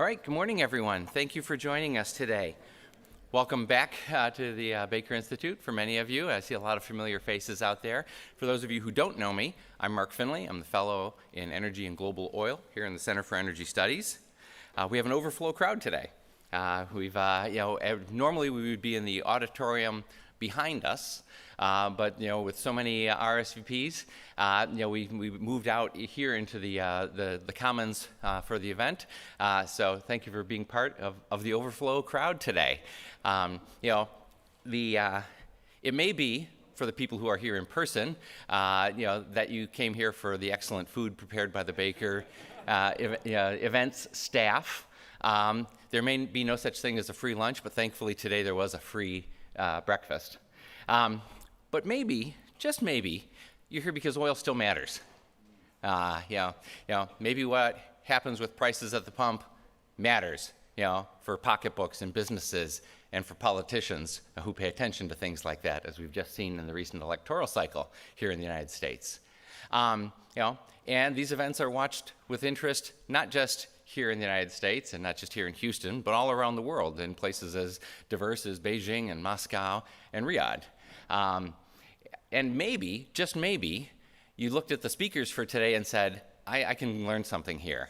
All right, good morning, everyone. Thank you for joining us today. Welcome back to the Baker Institute for many of you. I see a lot of familiar faces out there. For those of you who don't know me, I'm Mark Finley. I'm the fellow in energy and global oil here in the Center for Energy Studies. We have an overflow crowd today. Normally we would be in the auditorium behind us, but with so many RSVPs, we moved out here into the Commons for the event. So thank you for being part of the overflow crowd today. It may be for the people who are here in person, that you came here for the excellent food prepared by the Baker events staff. There may be no such thing as a free lunch, but thankfully today there was a free breakfast. But maybe, just maybe, you're here because oil still matters. Maybe what happens with prices at the pump matters, for pocketbooks and businesses and for politicians who pay attention to things like that, as we've just seen in the recent electoral cycle here in the United States. And these events are watched with interest, not just here in the United States and not just here in Houston, but all around the world in places as diverse as Beijing and Moscow and Riyadh. And maybe, just maybe, you looked at the speakers for today and said, I can learn something here.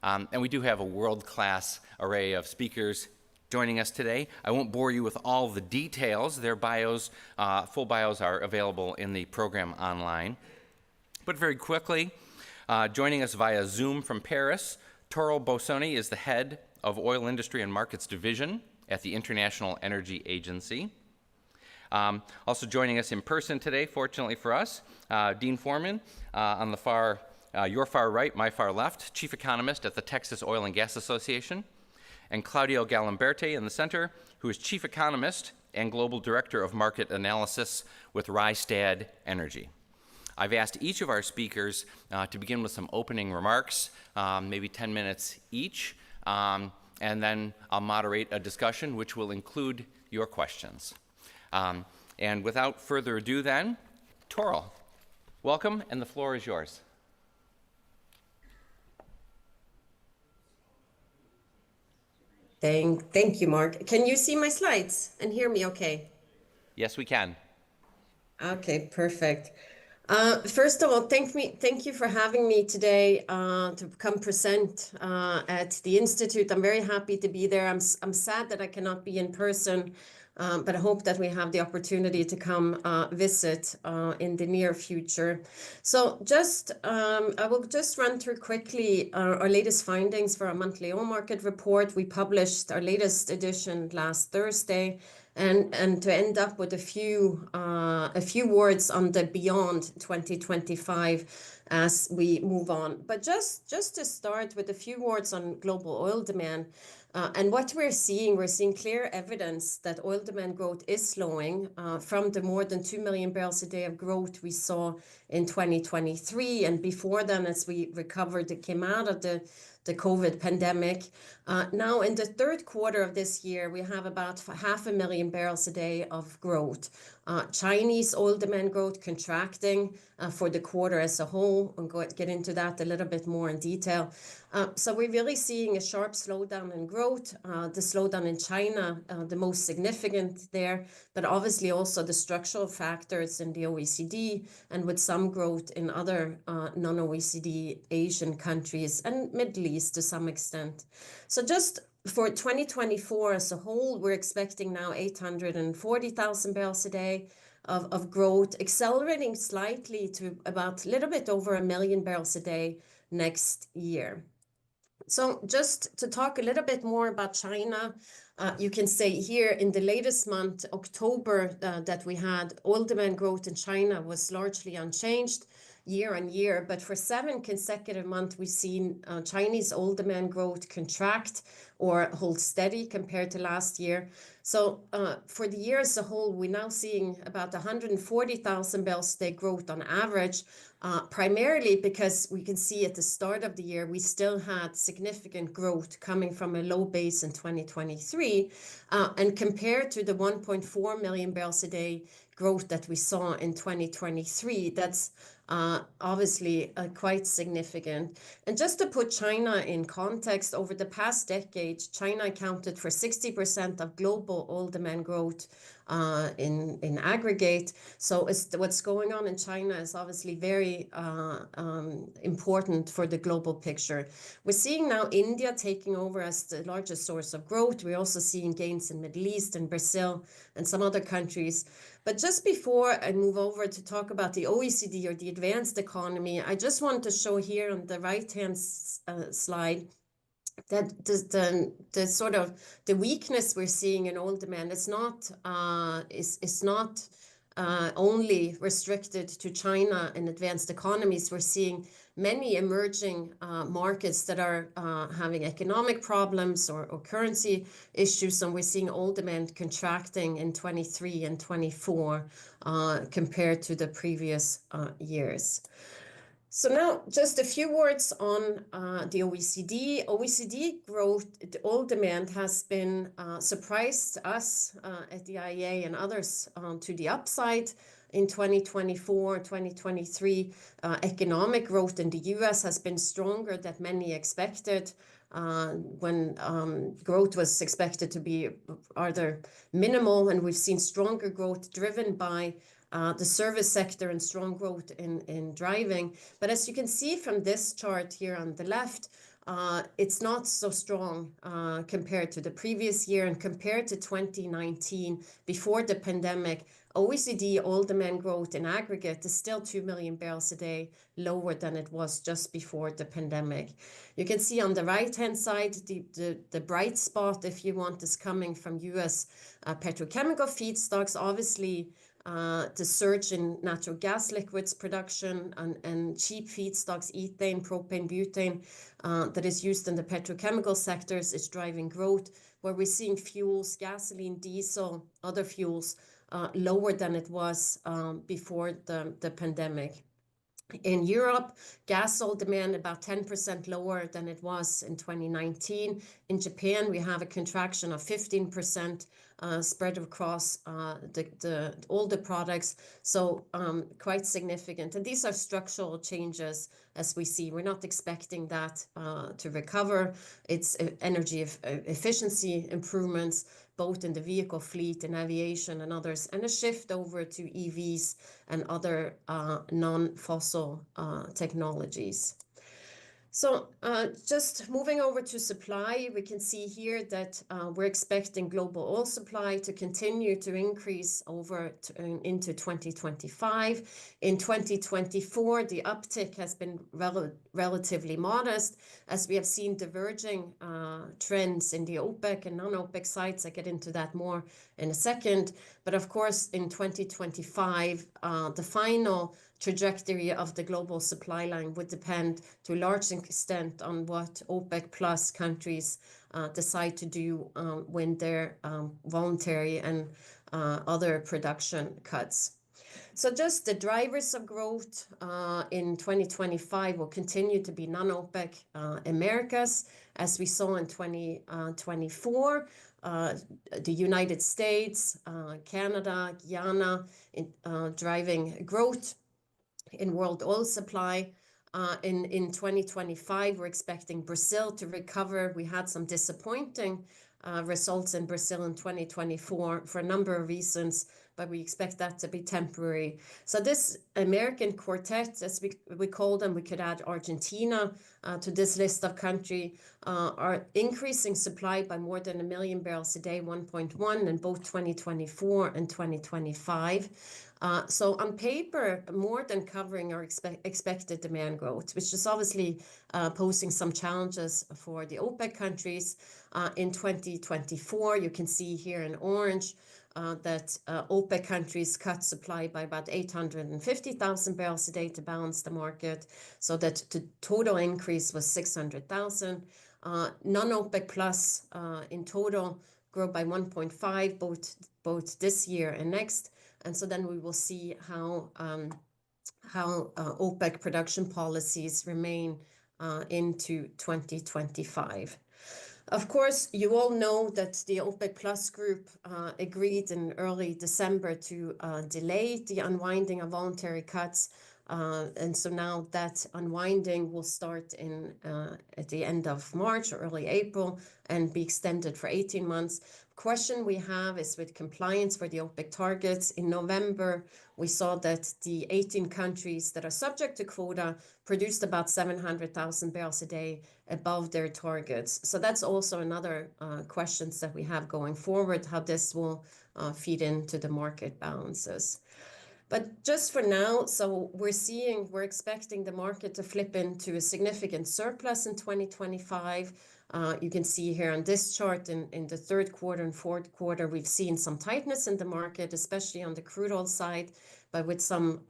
And we do have a world-class array of speakers joining us today. I won't bore you with all the details. Their bios, full bios are available in the program online. But very quickly, joining us via Zoom from Paris, Toro Bosoni is the head of Oil Industry and Markets Division at the International Energy Agency. Also joining us in person today, fortunately for us, Dean Foreman on the your far right, my far left, Chief Economist at the Texas Oil and Gas Association, and Claudio Galimberti in the center, who is Chief Economist and Global Director of Market Analysis with Rystad Energy. I've asked each of our speakers to begin with some opening remarks, maybe 10 minutes each, and then I'll moderate a discussion which will include your questions. And without further ado then, Toro, welcome, and the floor is yours. Thank you, Mark. Can you see my slides and hear me okay? Yes, we can. Okay, perfect. First of all, thank you for having me today to come present at the Institute. I'm very happy to be there. I'm sad that I cannot be in person, but I hope that we have the opportunity to come visit in the near future. So I will just run through quickly our latest findings for our monthly oil market report. We published our latest edition last Thursday. And to end up with a few words on the beyond 2025 as we move on. But just to start with a few words on global oil demand. And what we're seeing clear evidence that oil demand growth is slowing from the more than 2 million barrels a day of growth we saw in 2023. And before then, as we recovered, it came out of the COVID pandemic. Now in the third quarter of this year, we have about 500,000 barrels a day of growth. Chinese oil demand growth contracting for the quarter as a whole. I'll get into that a little bit more in detail. So we're really seeing a sharp slowdown in growth, the slowdown in China, the most significant there, but obviously also the structural factors in the OECD and with some growth in other non-OECD Asian countries and Middle East to some extent. So just for 2024 as a whole, we're expecting now 840,000 barrels a day of growth, accelerating slightly to about a little bit over 1 million barrels a day next year. So just to talk a little bit more about China, you can say here in the latest month, October, that we had oil demand growth in China was largely unchanged year on year, but for 7 consecutive months, we've seen Chinese oil demand growth contract or hold steady compared to last year. So for the year as a whole, we're now seeing about 140,000 barrels a day growth on average, primarily because we can see at the start of the year, we still had significant growth coming from a low base in 2023. And compared to the 1.4 million barrels a day growth that we saw in 2023, that's obviously quite significant. And just to put China in context, over the past decade, China accounted for 60% of global oil demand growth in aggregate. So what's going on in China is obviously very important for the global picture. We're seeing now India taking over as the largest source of growth. We're also seeing gains in Middle East and Brazil and some other countries. But just before I move over to talk about the OECD or the advanced economy, I just want to show here on the right-hand slide that the sort of the weakness we're seeing in oil demand is not only restricted to China and advanced economies. We're seeing many emerging markets that are having economic problems or currency issues, and we're seeing oil demand contracting in 23 and 24 compared to the previous years. So now just a few words on the OECD. OECD growth, the oil demand has been surprised us at the IEA and others to the upside. In 2024, 2023, economic growth in the US has been stronger than many expected. When growth was expected to be rather minimal, and we've seen stronger growth driven by the service sector and strong growth in driving. But as you can see from this chart here on the left, it's not so strong compared to the previous year, and compared to 2019, before the pandemic, OECD oil demand growth in aggregate is still 2 million barrels a day lower than it was just before the pandemic. You can see on the right-hand side, the bright spot, if you want, is coming from US petrochemical feedstocks. Obviously, the surge in natural gas liquids production and cheap feedstocks, ethane, propane, butane, that is used in the petrochemical sectors is driving growth, where we're seeing fuels, gasoline, diesel, other fuels, lower than it was before the pandemic. In Europe, gas oil demand about 10% lower than it was in 2019. In Japan, we have a contraction of 15% spread across all the products, so quite significant. And these are structural changes, as we see. We're not expecting that to recover. It's energy efficiency improvements, both in the vehicle fleet and aviation and others, and a shift over to EVs and other non-fossil technologies. So just moving over to supply, we can see here that we're expecting global oil supply to continue to increase into 2025. In 2024, the uptick has been relatively modest, as we have seen diverging trends in the OPEC and non-OPEC sites. I get into that more in a second. But of course, in 2025, the final trajectory of the global supply line would depend to a large extent on what OPEC plus countries decide to do when their voluntary and other production cuts. So just the drivers of growth in 2025 will continue to be non-OPEC Americas, as we saw in 2024. The United States, Canada, Guyana, driving growth in world oil supply. In 2025, we're expecting Brazil to recover. We had some disappointing results in Brazil in 2024 for a number of reasons, but we expect that to be temporary. So this American quartet, as we call them, we could add Argentina to this list of countries, are increasing supply by more than 1 million barrels a day, 1.1 in both 2024 and 2025. So on paper, more than covering our expected demand growth, which is obviously posing some challenges for the OPEC countries. In 2024, you can see here in orange that OPEC countries cut supply by about 850,000 barrels a day to balance the market, so that the total increase was 600,000. Non-OPEC plus in total grow by 1.5 both this year and next. And so then we will see how OPEC production policies remain into 2025. Of course, you all know that the OPEC Plus group agreed in early December to delay the unwinding of voluntary cuts And so now that unwinding will start at the end of March or early April and be extended for 18 months. Question we have is with compliance for the OPEC targets. In November, we saw that the 18 countries that are subject to quota produced about 700,000 barrels a day above their targets. So that's also another questions that we have going forward, how this will feed into the market balances. But just for now, so we're expecting the market to flip into a significant surplus in 2025. You can see here on this chart in the third quarter and fourth quarter, we've seen some tightness in the market, especially on the crude oil side, but with some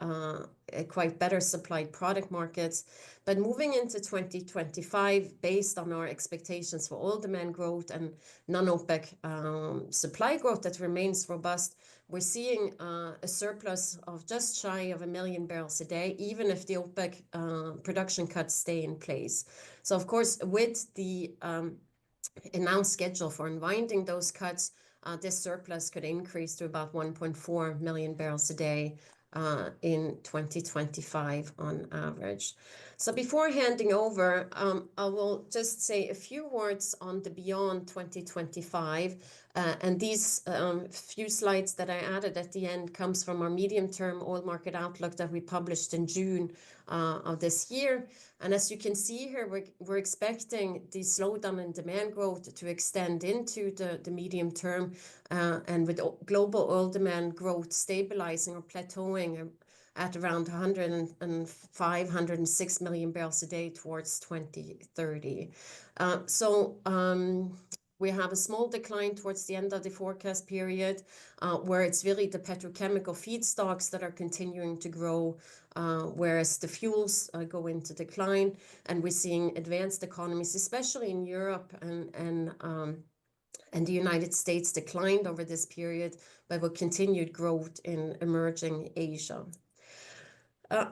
quite better supplied product markets. But moving into 2025, based on our expectations for oil demand growth and non-OPEC supply growth that remains robust, we're seeing a surplus of just shy of 1 million barrels a day, even if the OPEC production cuts stay in place. So, of course, with the announced schedule for unwinding those cuts, this surplus could increase to about 1.4 million barrels a day in 2025 on average. So before handing over, I will just say a few words on the beyond 2025. And these few slides that I added at the end comes from our medium-term oil market outlook that we published in June of this year. And as you can see here, we're expecting the slowdown in demand growth to extend into the medium term, and with global oil demand growth stabilizing or plateauing at around 105, 106 million barrels a day towards 2030. We have a small decline towards the end of the forecast period, where it's really the petrochemical feedstocks that are continuing to grow, whereas the fuels go into decline. And we're seeing advanced economies, especially in Europe and the United States, declined over this period, but with continued growth in emerging Asia.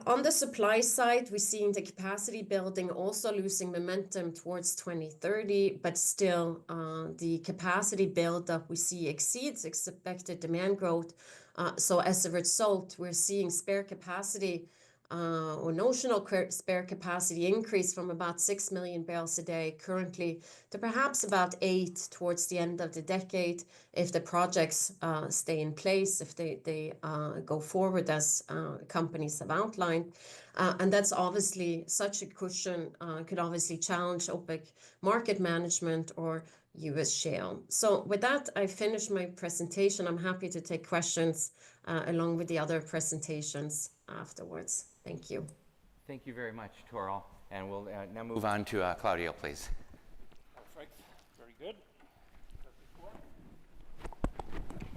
On the supply side, we're seeing the capacity building also losing momentum towards 2030, but still the capacity buildup we see exceeds expected demand growth. So as a result, we're seeing spare capacity or notional spare capacity increase from about 6 million barrels a day currently to perhaps about 8 towards the end of the decade if the projects stay in place, if they go forward as companies have outlined. And that's obviously such a cushion could obviously challenge OPEC market management or US shale. So with that, I finished my presentation. I'm happy to take questions along with the other presentations afterwards. Thank you. Thank you very much, Toril. And we'll now move on to Claudio, please. Perfect. Very good.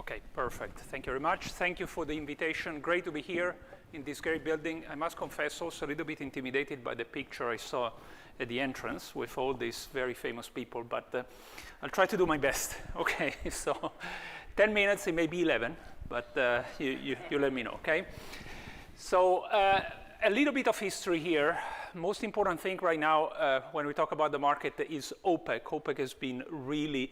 Okay, perfect. Thank you very much. Thank you for the invitation. Great to be here in this great building. I must confess, also a little bit intimidated by the picture I saw at the entrance with all these very famous people, but I'll try to do my best. Okay, so 10 minutes, it may be 11, but you let me know, okay? So a little bit of history here. Most important thing right now when we talk about the market is OPEC. OPEC has been really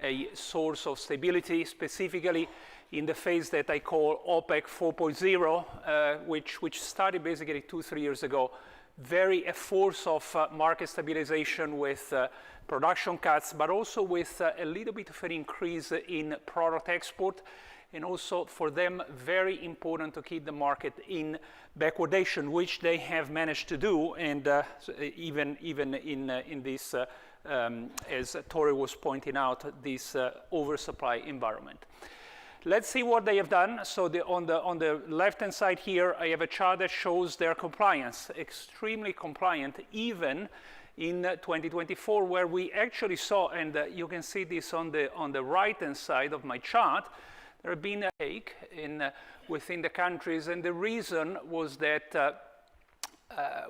a source of stability, specifically in the phase that I call OPEC 4.0, which started basically 2-3 years ago. A force of market stabilization with production cuts, but also with a little bit of an increase in product export. And also for them, very important to keep the market in backwardation, which they have managed to do, and even in this, as Toril was pointing out, this oversupply environment. Let's see what they have done. So on the left-hand side here, I have a chart that shows their compliance, extremely compliant, even in 2024, where we actually saw, and you can see this on the right-hand side of my chart, there have been a take within the countries, and the reason was that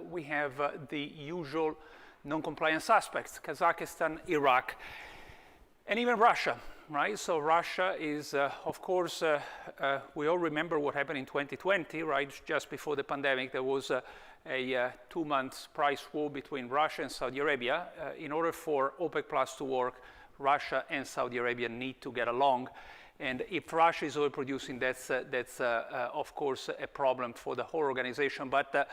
we have the usual non-compliant suspects, Kazakhstan, Iraq, and even Russia, right? So Russia is, of course, we all remember what happened in 2020, right? Just before the pandemic, there was a 2-month price war between Russia and Saudi Arabia. In order for OPEC Plus to work, Russia and Saudi Arabia need to get along. And if Russia is overproducing, that's of course, a problem for the whole organization. But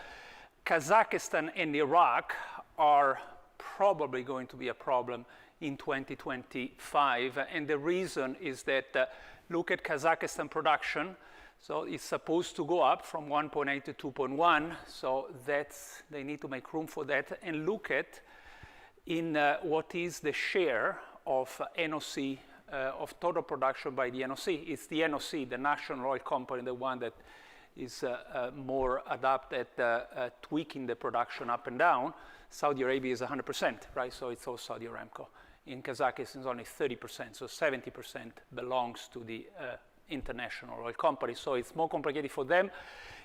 Kazakhstan and Iraq are probably going to be a problem in 2025. And the reason is that, look at Kazakhstan production. So it's supposed to go up from 1.8 to 2.1. So they need to make room for that. And look at what is the share of NOC, of total production by the NOC. It's the NOC, the National Oil Company, the one that is more adept at tweaking the production up and down. Saudi Arabia is 100%, right? So it's all Saudi Aramco. In Kazakhstan, it's only 30%, so 70% belongs to the international oil company. So it's more complicated for them.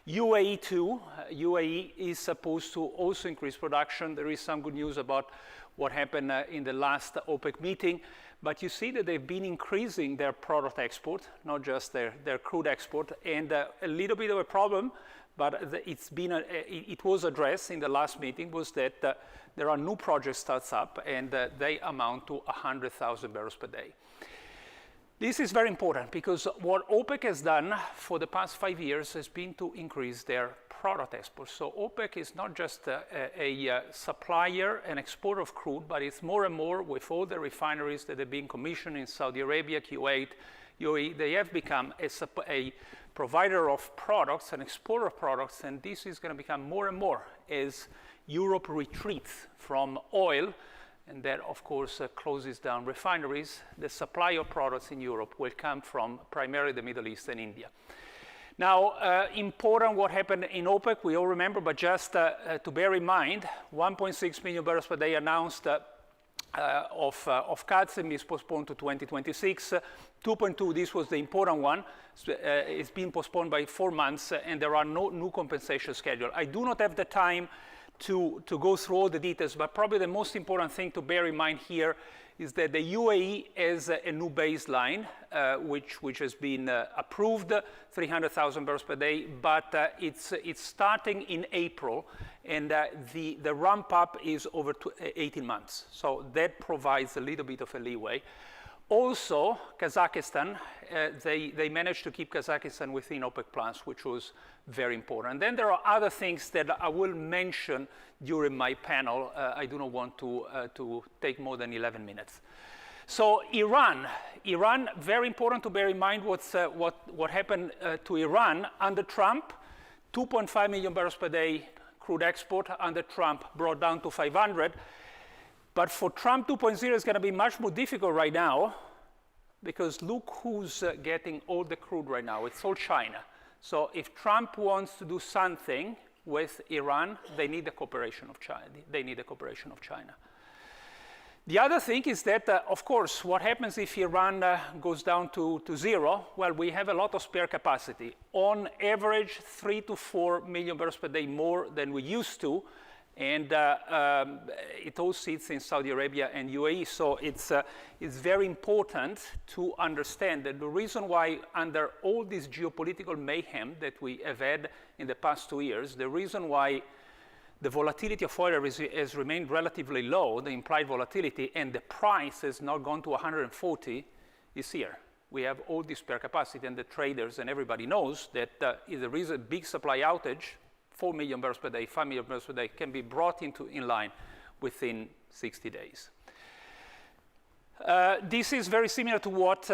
UAE too. UAE is supposed to also increase production. There is some good news about what happened in the last OPEC meeting. But you see that they've been increasing their product export, not just their crude export. And a little bit of a problem, but it was addressed in the last meeting, was that there are new project starts up, and they amount to 100,000 barrels per day. This is very important because what OPEC has done for the past 5 years has been to increase their product exports. So OPEC is not just a supplier and exporter of crude, but it's more and more with all the refineries that have been commissioned in Saudi Arabia, Kuwait, UAE. They have become a provider of products, an exporter of products, and this is going to become more and more as Europe retreats from oil. And that, of course, closes down refineries. The supply of products in Europe will come from primarily the Middle East and India. Now, important what happened in OPEC, we all remember, but just to bear in mind, 1.6 million barrels per day announced of cuts, and is postponed to 2026. 2.2, this was the important one. It's been postponed by 4 months, and there are no new compensation schedule. I do not have the time to go through all the details, but probably the most important thing to bear in mind here is that the UAE has a new baseline, which has been approved, 300,000 barrels per day, but it's starting in April, and the ramp up is over 18 months. So that provides a little bit of a leeway. Also, Kazakhstan, they managed to keep Kazakhstan within OPEC Plus, which was very important. And then there are other things that I will mention during my panel. I do not want to take more than 11 minutes. So Iran, very important to bear in mind what happened to Iran under Trump. 2.5 million barrels per day crude export under Trump brought down to 500. But for Trump 2.0, it's going to be much more difficult right now, because look who's getting all the crude right now. It's all China. So if Trump wants to do something with Iran, they need the cooperation of China. The other thing is that, of course, what happens if Iran goes down to zero? Well, we have a lot of spare capacity. On average, 3 to 4 million barrels per day more than we used to. And it all sits in Saudi Arabia and UAE. So it's very important to understand that the reason why, under all this geopolitical mayhem that we have had in the past 2 years, the reason why the volatility of oil has remained relatively low, the implied volatility, and the price has not gone to 140 is here. We have all this spare capacity, and the traders and everybody knows that if there is a big supply outage, 4 million barrels per day, 5 million barrels per day can be brought in line within 60 days. This is very similar to what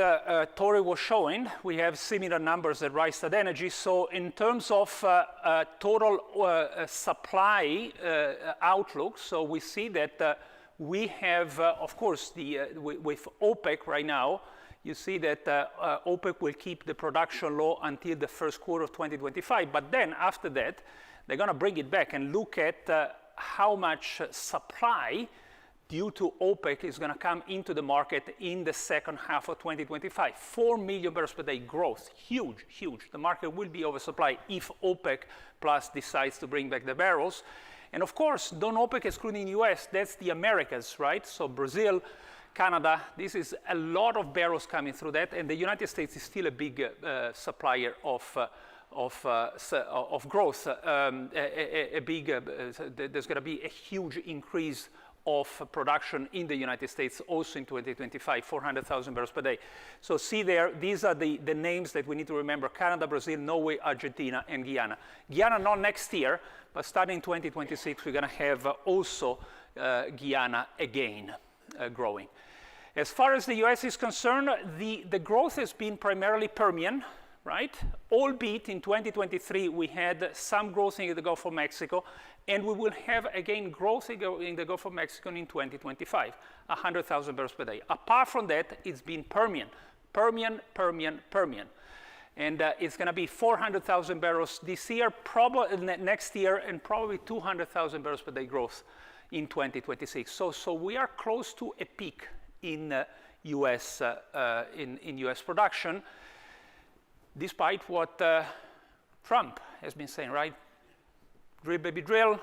Tori was showing. We have similar numbers at Rystad Energy. So in terms of total supply outlook, so we see that we have, of course, with OPEC right now, you see that OPEC will keep the production low until the first quarter of 2025. But then after that, they're going to bring it back and look at how much supply due to OPEC is going to come into the market in the second half of 2025. 4 million barrels per day growth, huge, huge. The market will be oversupplied if OPEC Plus decides to bring back the barrels. And of course, non-OPEC excluding US, that's the Americas, right? So Brazil, Canada, this is a lot of barrels coming through that, and the United States is still a big supplier of growth. There's going to be a huge increase of production in the United States also in 2025, 400,000 barrels per day. So see there, these are the names that we need to remember: Canada, Brazil, Norway, Argentina, and Guyana. Guyana not next year, but starting 2026, we're going to have also Guyana again growing. As far as the US is concerned, the growth has been primarily Permian, right? Albeit in 2023, we had some growth in the Gulf of Mexico, and we will have again growth in the Gulf of Mexico in 2025, 100,000 barrels per day. Apart from that, it's been Permian, Permian, Permian, Permian. And it's going to be 400,000 barrels this year, probably next year, and probably 200,000 barrels per day growth in 2026. So we are close to a peak in US production, despite what Trump has been saying, right? Drill, baby, drill.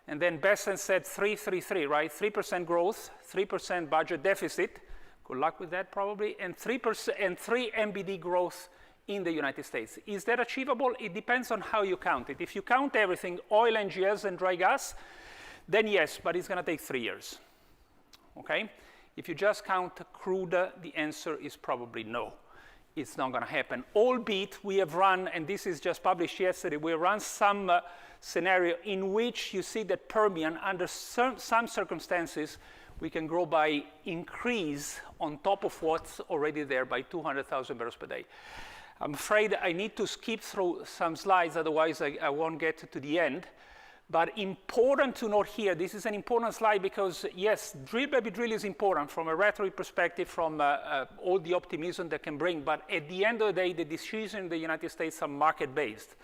And then Bessent said 3-3-3, right? 3% growth, 3% budget deficit. Good luck with that, probably. And 3% and 3 MBD growth in the United States. Is that achievable? It depends on how you count it. If you count everything, oil, NGLs, and dry gas, then yes, but it's going to take 3 years. Okay? If you just count crude, the answer is probably no. It's not going to happen. Albeit, we have run, and this is just published yesterday, we run some scenario in which you see that Permian, under some circumstances, we can grow by increase on top of what's already there by 200,000 barrels per day. I'm afraid I need to skip through some slides, otherwise I won't get to the end. But important to note here, this is an important slide because, yes, drill, baby, drill is important from a rhetoric perspective, from all the optimism that can bring. But at the end of the day, the decisions in the United States are market-based,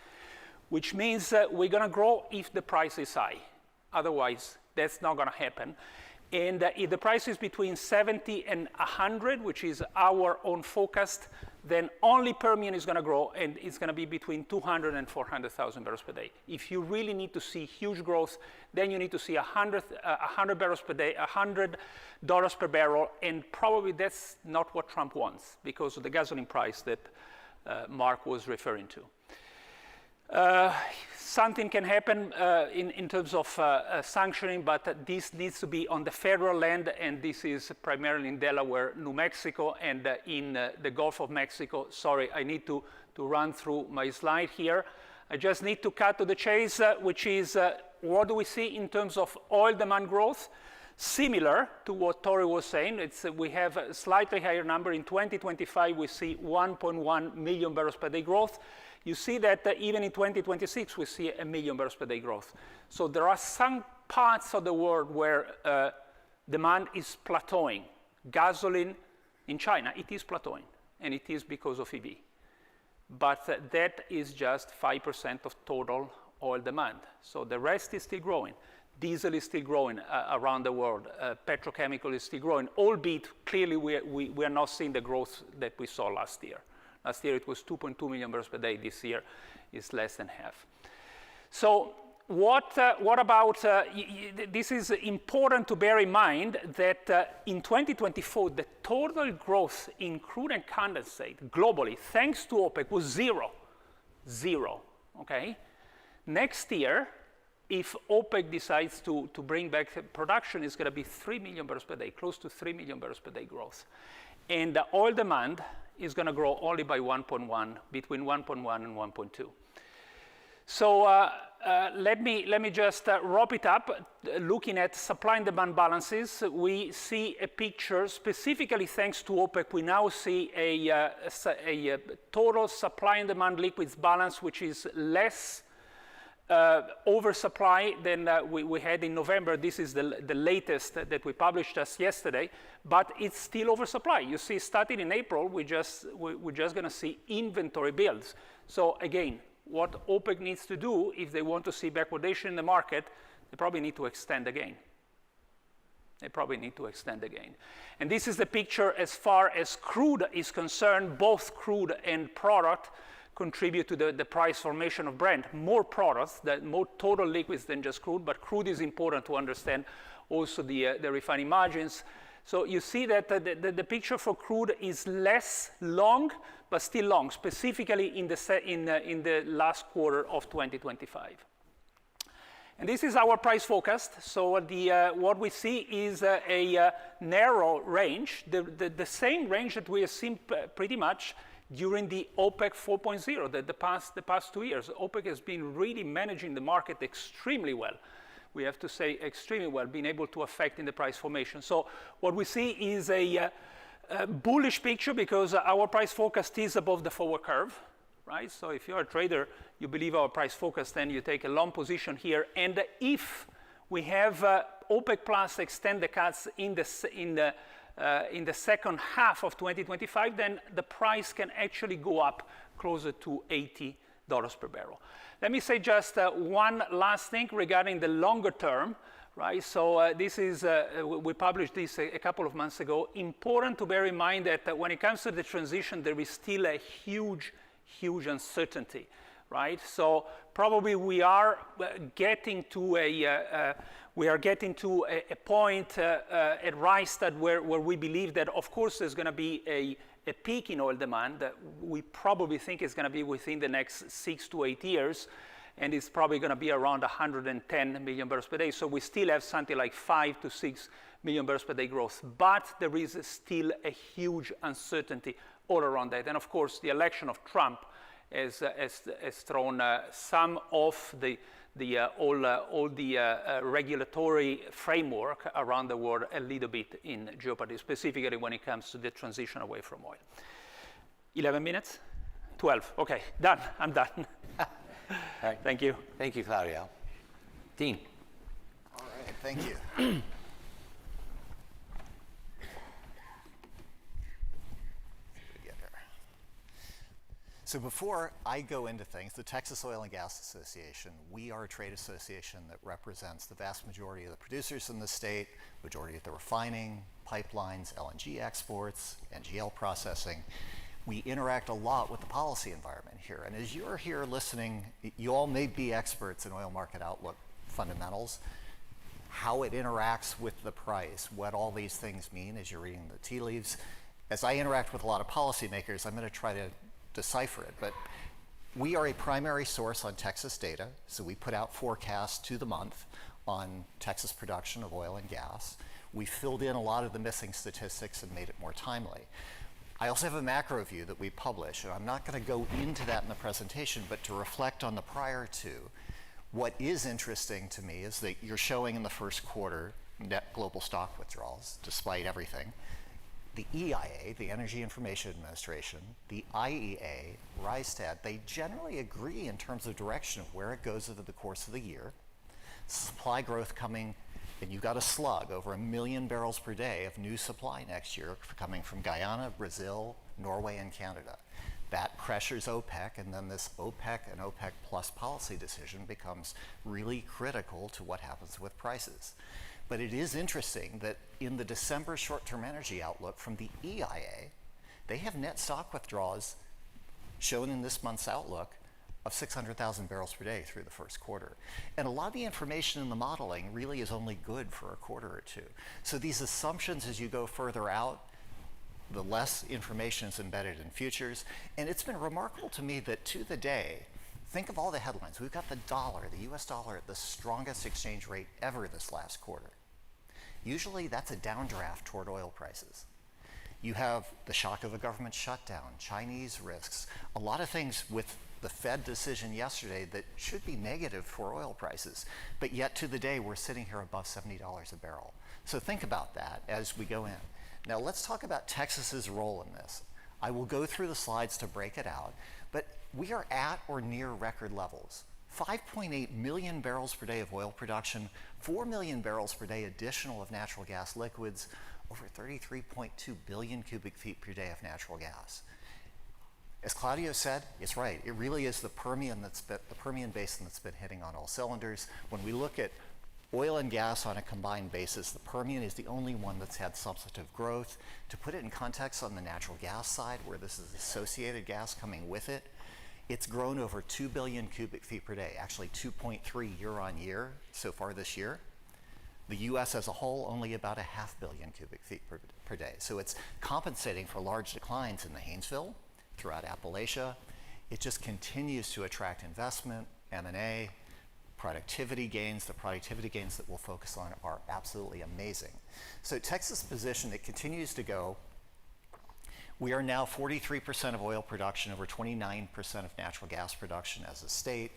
which means we're going to grow if the price is high. Otherwise, that's not going to happen. And if the price is between 70 and 100, which is our own forecast, then only Permian is going to grow, and it's going to be between 200 and 400,000 barrels per day. If you really need to see huge growth, then you need to see 100 barrels per day, $100 per barrel, and probably that's not what Trump wants because of the gasoline price that Mark was referring to. Something can happen in terms of sanctioning, but this needs to be on the federal land, and this is primarily in Delaware, New Mexico, and in the Gulf of Mexico. Sorry, I need to run through my slide here. I just need to cut to the chase, which is what do we see in terms of oil demand growth? Similar to what Tori was saying, we have a slightly higher number. In 2025, we see 1.1 million barrels per day growth. You see that even in 2026, we see 1 million barrels per day growth. So there are some parts of the world where demand is plateauing. Gasoline in China, it is plateauing, and it is because of EV. But that is just 5% of total oil demand. So the rest is still growing. Diesel is still growing around the world. Petrochemical is still growing, albeit clearly we are not seeing the growth that we saw last year. Last year it was 2.2 million barrels per day. This year is less than half. So what about, this is important to bear in mind that in 2024, the total growth in crude and condensate globally, thanks to OPEC, was zero, okay? Next year, if OPEC decides to bring back production, it's going to be 3 million barrels per day, close to 3 million barrels per day growth. And the oil demand is going to grow only by 1.1, between 1.1 and 1.2. So let me just wrap it up. Looking at supply and demand balances, we see a picture, specifically thanks to OPEC, we now see a total supply and demand liquids balance, which is less oversupply than we had in November. This is the latest that we published just yesterday, but it's still oversupply. You see, starting in April, we're just going to see inventory builds. So again, what OPEC needs to do if they want to see backwardation in the market, they probably need to extend again. And this is the picture as far as crude is concerned. Both crude and product contribute to the price formation of Brent. More products, more total liquids than just crude, but crude is important to understand also the refining margins. So you see that the picture for crude is less long, but still long, specifically in the last quarter of 2025. And this is our price forecast. So what we see is a narrow range, the same range that we have seen pretty much during the OPEC 4.0, the past 2 years. OPEC has been really managing the market extremely well. We have to say extremely well, being able to affect in the price formation. So what we see is a bullish picture because our price forecast is above the forward curve, right? So if you're a trader, you believe our price forecast, then you take a long position here. And if we have OPEC Plus extend the cuts in the second half of 2025, then the price can actually go up closer to $80 per barrel. Let me say just one last thing regarding the longer term, right? So this is, we published this a couple of months ago. Important to bear in mind that when it comes to the transition, there is still a huge uncertainty, right? So probably we are getting to a point at Rystad where we believe that, of course, there's going to be a peak in oil demand that we probably think is going to be within the next 6 to 8 years, and it's probably going to be around 110 million barrels per day. So we still have something like 5 to 6 million barrels per day growth, but there is still a huge uncertainty all around that. And of course, the election of Trump has thrown some of all the regulatory framework around the world a little bit in jeopardy, specifically when it comes to the transition away from oil. 11 minutes? 12. Okay, done. I'm done. All right. Thank you. Thank you, Claudio. Dean. All right, thank you. So before I go into things, the Texas Oil and Gas Association, we are a trade association that represents the vast majority of the producers in the state, majority of the refining, pipelines, LNG exports, NGL processing. We interact a lot with the policy environment here. And as you're here listening, you all may be experts in oil market outlook fundamentals, how it interacts with the price, what all these things mean as you're reading the tea leaves. As I interact with a lot of policymakers, I'm going to try to decipher it, but we are a primary source on Texas data, so we put out forecasts to the month on Texas production of oil and gas. We filled in a lot of the missing statistics and made it more timely. I also have a macro view that we publish, and I'm not going to go into that in the presentation, but to reflect on the prior two. What is interesting to me is that you're showing in the first quarter net global stock withdrawals, despite everything. The EIA, the Energy Information Administration, the IEA, Rystad, they generally agree in terms of direction of where it goes over the course of the year. Supply growth coming, and you've got a slug, over 1 million barrels per day of new supply next year coming from Guyana, Brazil, Norway, and Canada. That pressures OPEC, and then this OPEC and OPEC plus policy decision becomes really critical to what happens with prices. But it is interesting that in the December short-term energy outlook from the EIA, they have net stock withdrawals shown in this month's outlook of 600,000 barrels per day through the first quarter. And a lot of the information in the modeling really is only good for a quarter or two. So these assumptions as you go further out, the less information is embedded in futures. And it's been remarkable to me that to the day, think of all the headlines. We've got the dollar, the US dollar at the strongest exchange rate ever this last quarter. Usually that's a downdraft toward oil prices. You have the shock of a government shutdown, Chinese risks, a lot of things with the Fed decision yesterday that should be negative for oil prices. But yet to the day, we're sitting here above $70 a barrel. So think about that as we go in. Now let's talk about Texas's role in this. I will go through the slides to break it out, but we are at or near record levels. 5.8 million barrels per day of oil production, 4 million barrels per day additional of natural gas liquids, over 33.2 billion cubic feet per day of natural gas. As Claudio said, it's right. It really is the Permian Basin that's been hitting on all cylinders. When we look at oil and gas on a combined basis, the Permian is the only one that's had substantive growth. To put it in context on the natural gas side, where this is associated gas coming with it, it's grown over 2 billion cubic feet per day, actually 2.3 year on year so far this year. The US as a whole, only about 0.5 billion cubic feet per day. So it's compensating for large declines in the Haynesville, throughout Appalachia. It just continues to attract investment, M&A. productivity gains. The productivity gains that we'll focus on are absolutely amazing. So Texas' position, it continues to go. We are now 43% of oil production, over 29% of natural gas production as a state.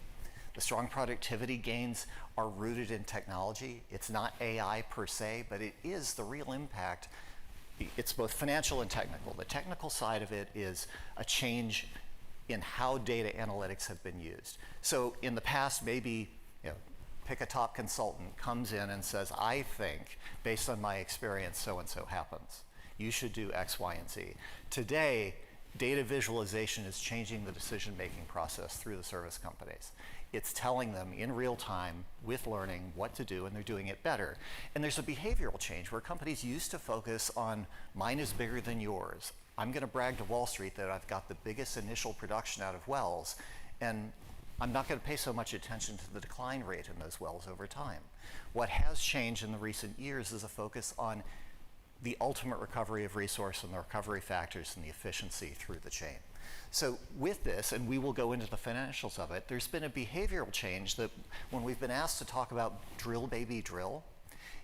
The strong productivity gains are rooted in technology. It's not AI per se, but it is the real impact. It's both financial and technical. The technical side of it is a change in how data analytics have been used. So in the past, maybe, pick a top consultant, comes in and says, I think, based on my experience, so-and-so happens. You should do X, Y, and Z. Today, data visualization is changing the decision-making process through the service companies. It's telling them in real time, with learning, what to do, and they're doing it better. And there's a behavioral change where companies used to focus on, mine is bigger than yours. I'm going to brag to Wall Street that I've got the biggest initial production out of wells, and I'm not going to pay so much attention to the decline rate in those wells over time. What has changed in the recent years is a focus on the ultimate recovery of resource and the recovery factors and the efficiency through the chain. So with this, and we will go into the financials of it, there's been a behavioral change that when we've been asked to talk about drill, baby, drill,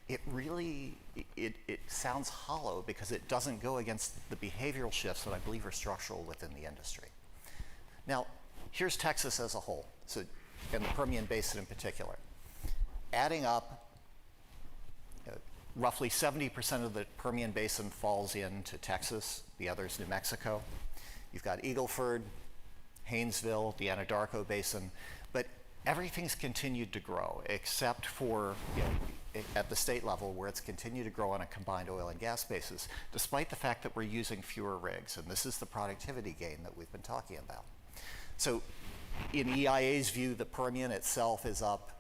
it really, it sounds hollow because it doesn't go against the behavioral shifts that I believe are structural within the industry. Now, here's Texas as a whole, so, and the Permian Basin in particular. Adding up, roughly 70% of the Permian Basin falls into Texas, the other is New Mexico. You've got Eagle Ford, Haynesville, the Anadarko Basin, but everything's continued to grow except for at the state level where it's continued to grow on a combined oil and gas basis, despite the fact that we're using fewer rigs, and this is the productivity gain that we've been talking about. So in EIA's view, the Permian itself is up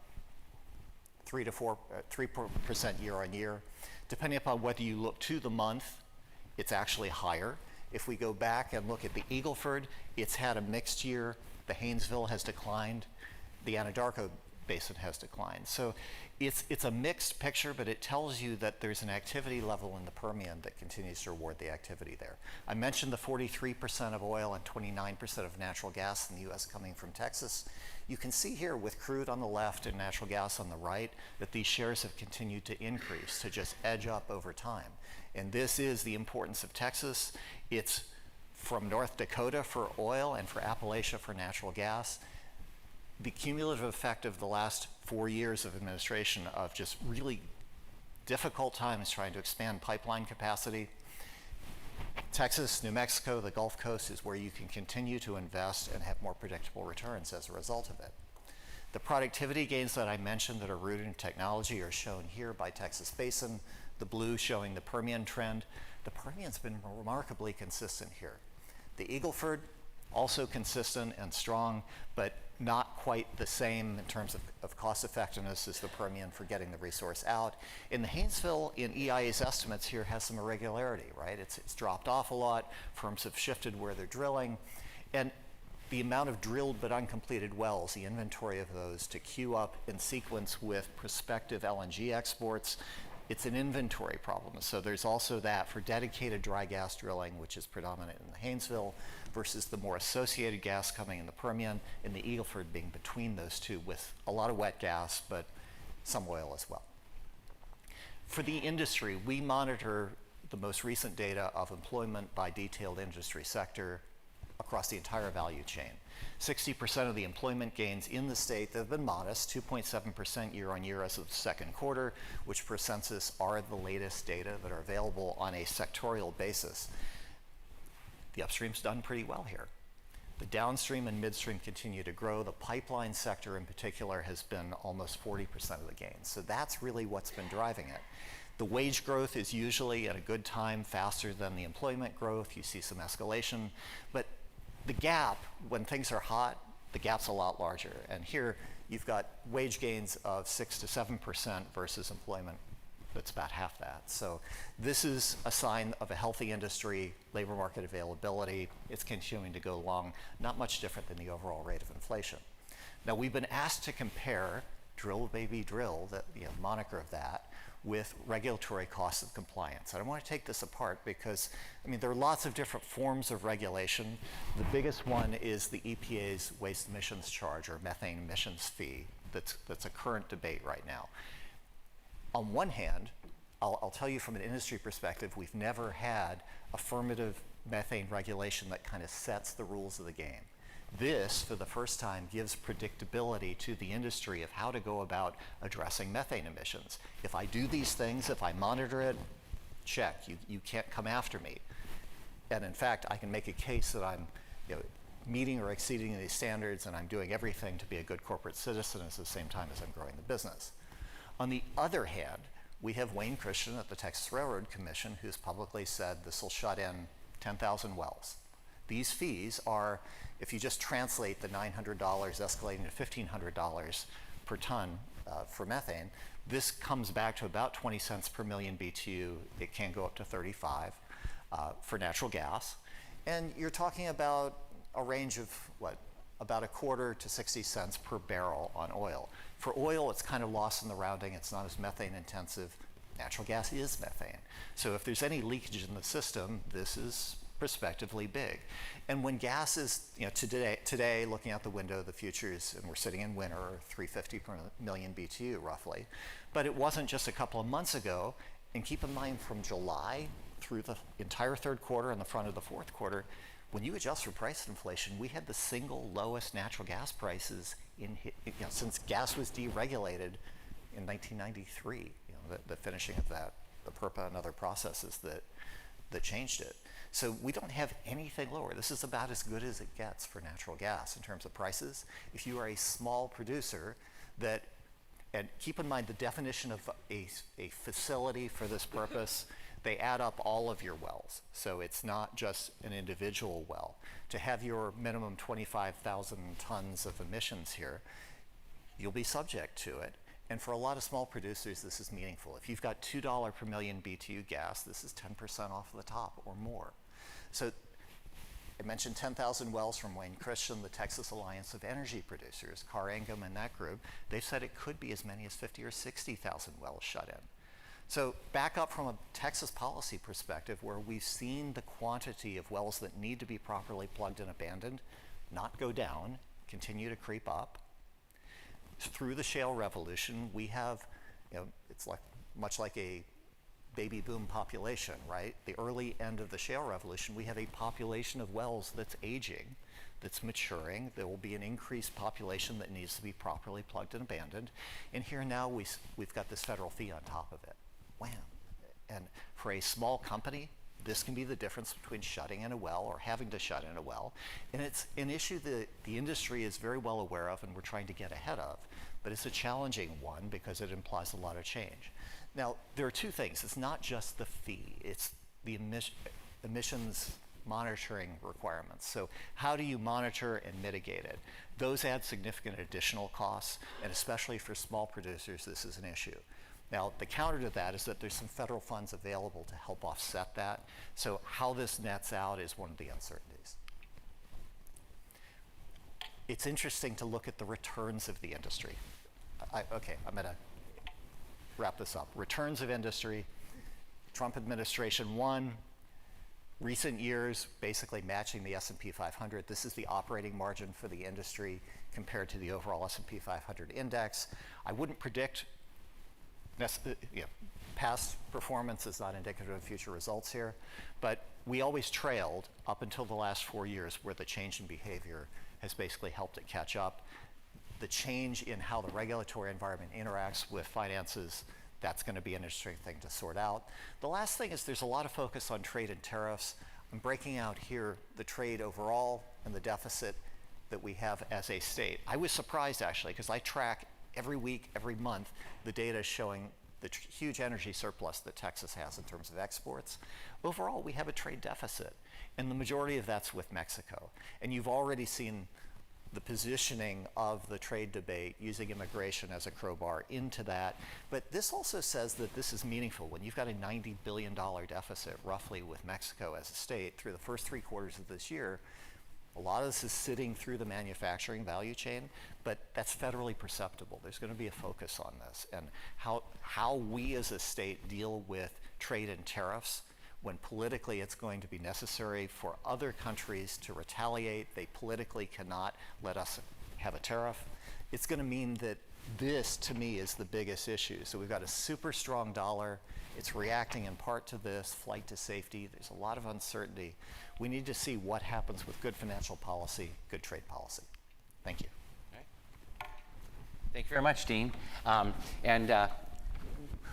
3% year on year. Depending upon whether you look to the month, it's actually higher. If we go back and look at the Eagle Ford, it's had a mixed year. The Haynesville has declined. The Anadarko Basin has declined. So it's a mixed picture, but it tells you that there's an activity level in the Permian that continues to reward the activity there. I mentioned the 43% of oil and 29% of natural gas in the US coming from Texas. You can see here with crude on the left and natural gas on the right that these shares have continued to increase, to just edge up over time. And this is the importance of Texas. It's from North Dakota for oil and for Appalachia for natural gas. The cumulative effect of the last 4 years of administration of just really difficult times trying to expand pipeline capacity. Texas, New Mexico, the Gulf Coast is where you can continue to invest and have more predictable returns as a result of it. The productivity gains that I mentioned that are rooted in technology are shown here by Texas Basin, the blue showing the Permian trend. The Permian's been remarkably consistent here. The Eagle Ford, also consistent and strong, but not quite the same in terms of cost effectiveness as the Permian for getting the resource out. In the Haynesville, in EIA's estimates here, has some irregularity, right? It's dropped off a lot. Firms have shifted where they're drilling. And the amount of drilled but uncompleted wells, the inventory of those to queue up in sequence with prospective LNG exports, it's an inventory problem. So there's also that for dedicated dry gas drilling, which is predominant in the Haynesville, versus the more associated gas coming in the Permian, and the Eagle Ford being between those two with a lot of wet gas, but some oil as well. For the industry, we monitor the most recent data of employment by detailed industry sector across the entire value chain. 60% of the employment gains in the state have been modest, 2.7% year on year as of the second quarter, which for census are the latest data that are available on a sectorial basis. The upstream's done pretty well here. The downstream and midstream continue to grow. The pipeline sector in particular has been almost 40% of the gains. So that's really what's been driving it. The wage growth is usually at a good time faster than the employment growth. You see some escalation, but the gap, when things are hot, the gap's a lot larger. And here you've got wage gains of 6 to 7% versus employment that's about half that. So this is a sign of a healthy industry, labor market availability. It's continuing to go along, not much different than the overall rate of inflation. Now we've been asked to compare drill baby drill, the moniker of that, with regulatory costs of compliance. And I want to take this apart because, there are lots of different forms of regulation. The biggest one is the EPA's waste emissions charge or methane emissions fee that's a current debate right now. On one hand, I'll tell you from an industry perspective, we've never had affirmative methane regulation that kind of sets the rules of the game. This, for the first time, gives predictability to the industry of how to go about addressing methane emissions. If I do these things, if I monitor it, check, you can't come after me. And in fact, I can make a case that I'm meeting or exceeding these standards and I'm doing everything to be a good corporate citizen at the same time as I'm growing the business. On the other hand, we have Wayne Christian at the Texas Railroad Commission who's publicly said this will shut in 10,000 wells. These fees are, if you just translate the $900 escalating to $1,500 per ton for methane, this comes back to about 20 cents per million BTU. It can go up to 35 for natural gas. And you're talking about a range of, about a quarter to 60 cents per barrel on oil. For oil, it's kind of lost in the rounding. It's not as methane intensive. Natural gas is methane. So if there's any leakage in the system, this is prospectively big. And when gas is, today looking out the window, the futures, and we're sitting in winter, are 350 per million BTU roughly. But it wasn't just a couple of months ago. And keep in mind, from July through the entire third quarter and the front of the fourth quarter, when you adjust for price inflation, we had the single lowest natural gas prices since gas was deregulated in 1993. The finishing of that, the PURPA and other processes that changed it. So we don't have anything lower. This is about as good as it gets for natural gas in terms of prices. If you are a small producer and keep in mind the definition of a facility for this purpose, they add up all of your wells. So it's not just an individual well. To have your minimum 25,000 tons of emissions here, you'll be subject to it. And for a lot of small producers, this is meaningful. If you've got $2 per million BTU gas, this is 10% off the top or more. So I mentioned 10,000 wells from Wayne Christian, the Texas Alliance of Energy Producers, Carr Angum and that group. They've said it could be as many as 50 or 60,000 wells shut in. So back up from a Texas policy perspective, where we've seen the quantity of wells that need to be properly plugged and abandoned not go down, continue to creep up. Through the shale revolution, we have, it's much like a baby boom population, right? The early end of the shale revolution, we have a population of wells that's aging, that's maturing. There will be an increased population that needs to be properly plugged and abandoned. And here now we've got this federal fee on top of it. Wham. And for a small company, this can be the difference between shutting in a well or having to shut in a well. And it's an issue that the industry is very well aware of and we're trying to get ahead of. But it's a challenging one because it implies a lot of change. Now, there are two things. It's not just the fee. It's the emissions monitoring requirements. So how do you monitor and mitigate it? Those add significant additional costs, and especially for small producers, this is an issue. Now, the counter to that is that there's some federal funds available to help offset that. So how this nets out is one of the uncertainties. It's interesting to look at the returns of the industry. Okay, I'm going to wrap this up. Returns of industry, Trump administration 1, recent years basically matching the S&P 500. This is the operating margin for the industry compared to the overall S&P 500 index. I wouldn't predict past performance is not indicative of future results here, but we always trailed up until the last 4 years where the change in behavior has basically helped it catch up. The change in how the regulatory environment interacts with finances, that's going to be an interesting thing to sort out. The last thing is there's a lot of focus on trade and tariffs. I'm breaking out here the trade overall and the deficit that we have as a state. I was surprised actually because I track every week, every month, the data showing the huge energy surplus that Texas has in terms of exports. Overall, we have a trade deficit, and the majority of that's with Mexico. And you've already seen the positioning of the trade debate using immigration as a crowbar into that. But this also says that this is meaningful. When you've got a $90 billion deficit roughly with Mexico as a state through the first 3 quarters of this year, a lot of this is sitting through the manufacturing value chain, but that's federally perceptible. There's going to be a focus on this and how we as a state deal with trade and tariffs when politically it's going to be necessary for other countries to retaliate. They politically cannot let us have a tariff. It's going to mean that This, to me, is the biggest issue. So we've got a super strong dollar. It's reacting in part to this, flight to safety. There's a lot of uncertainty. We need to see what happens with good financial policy, good trade policy. Thank you. Thank you very much, Dean.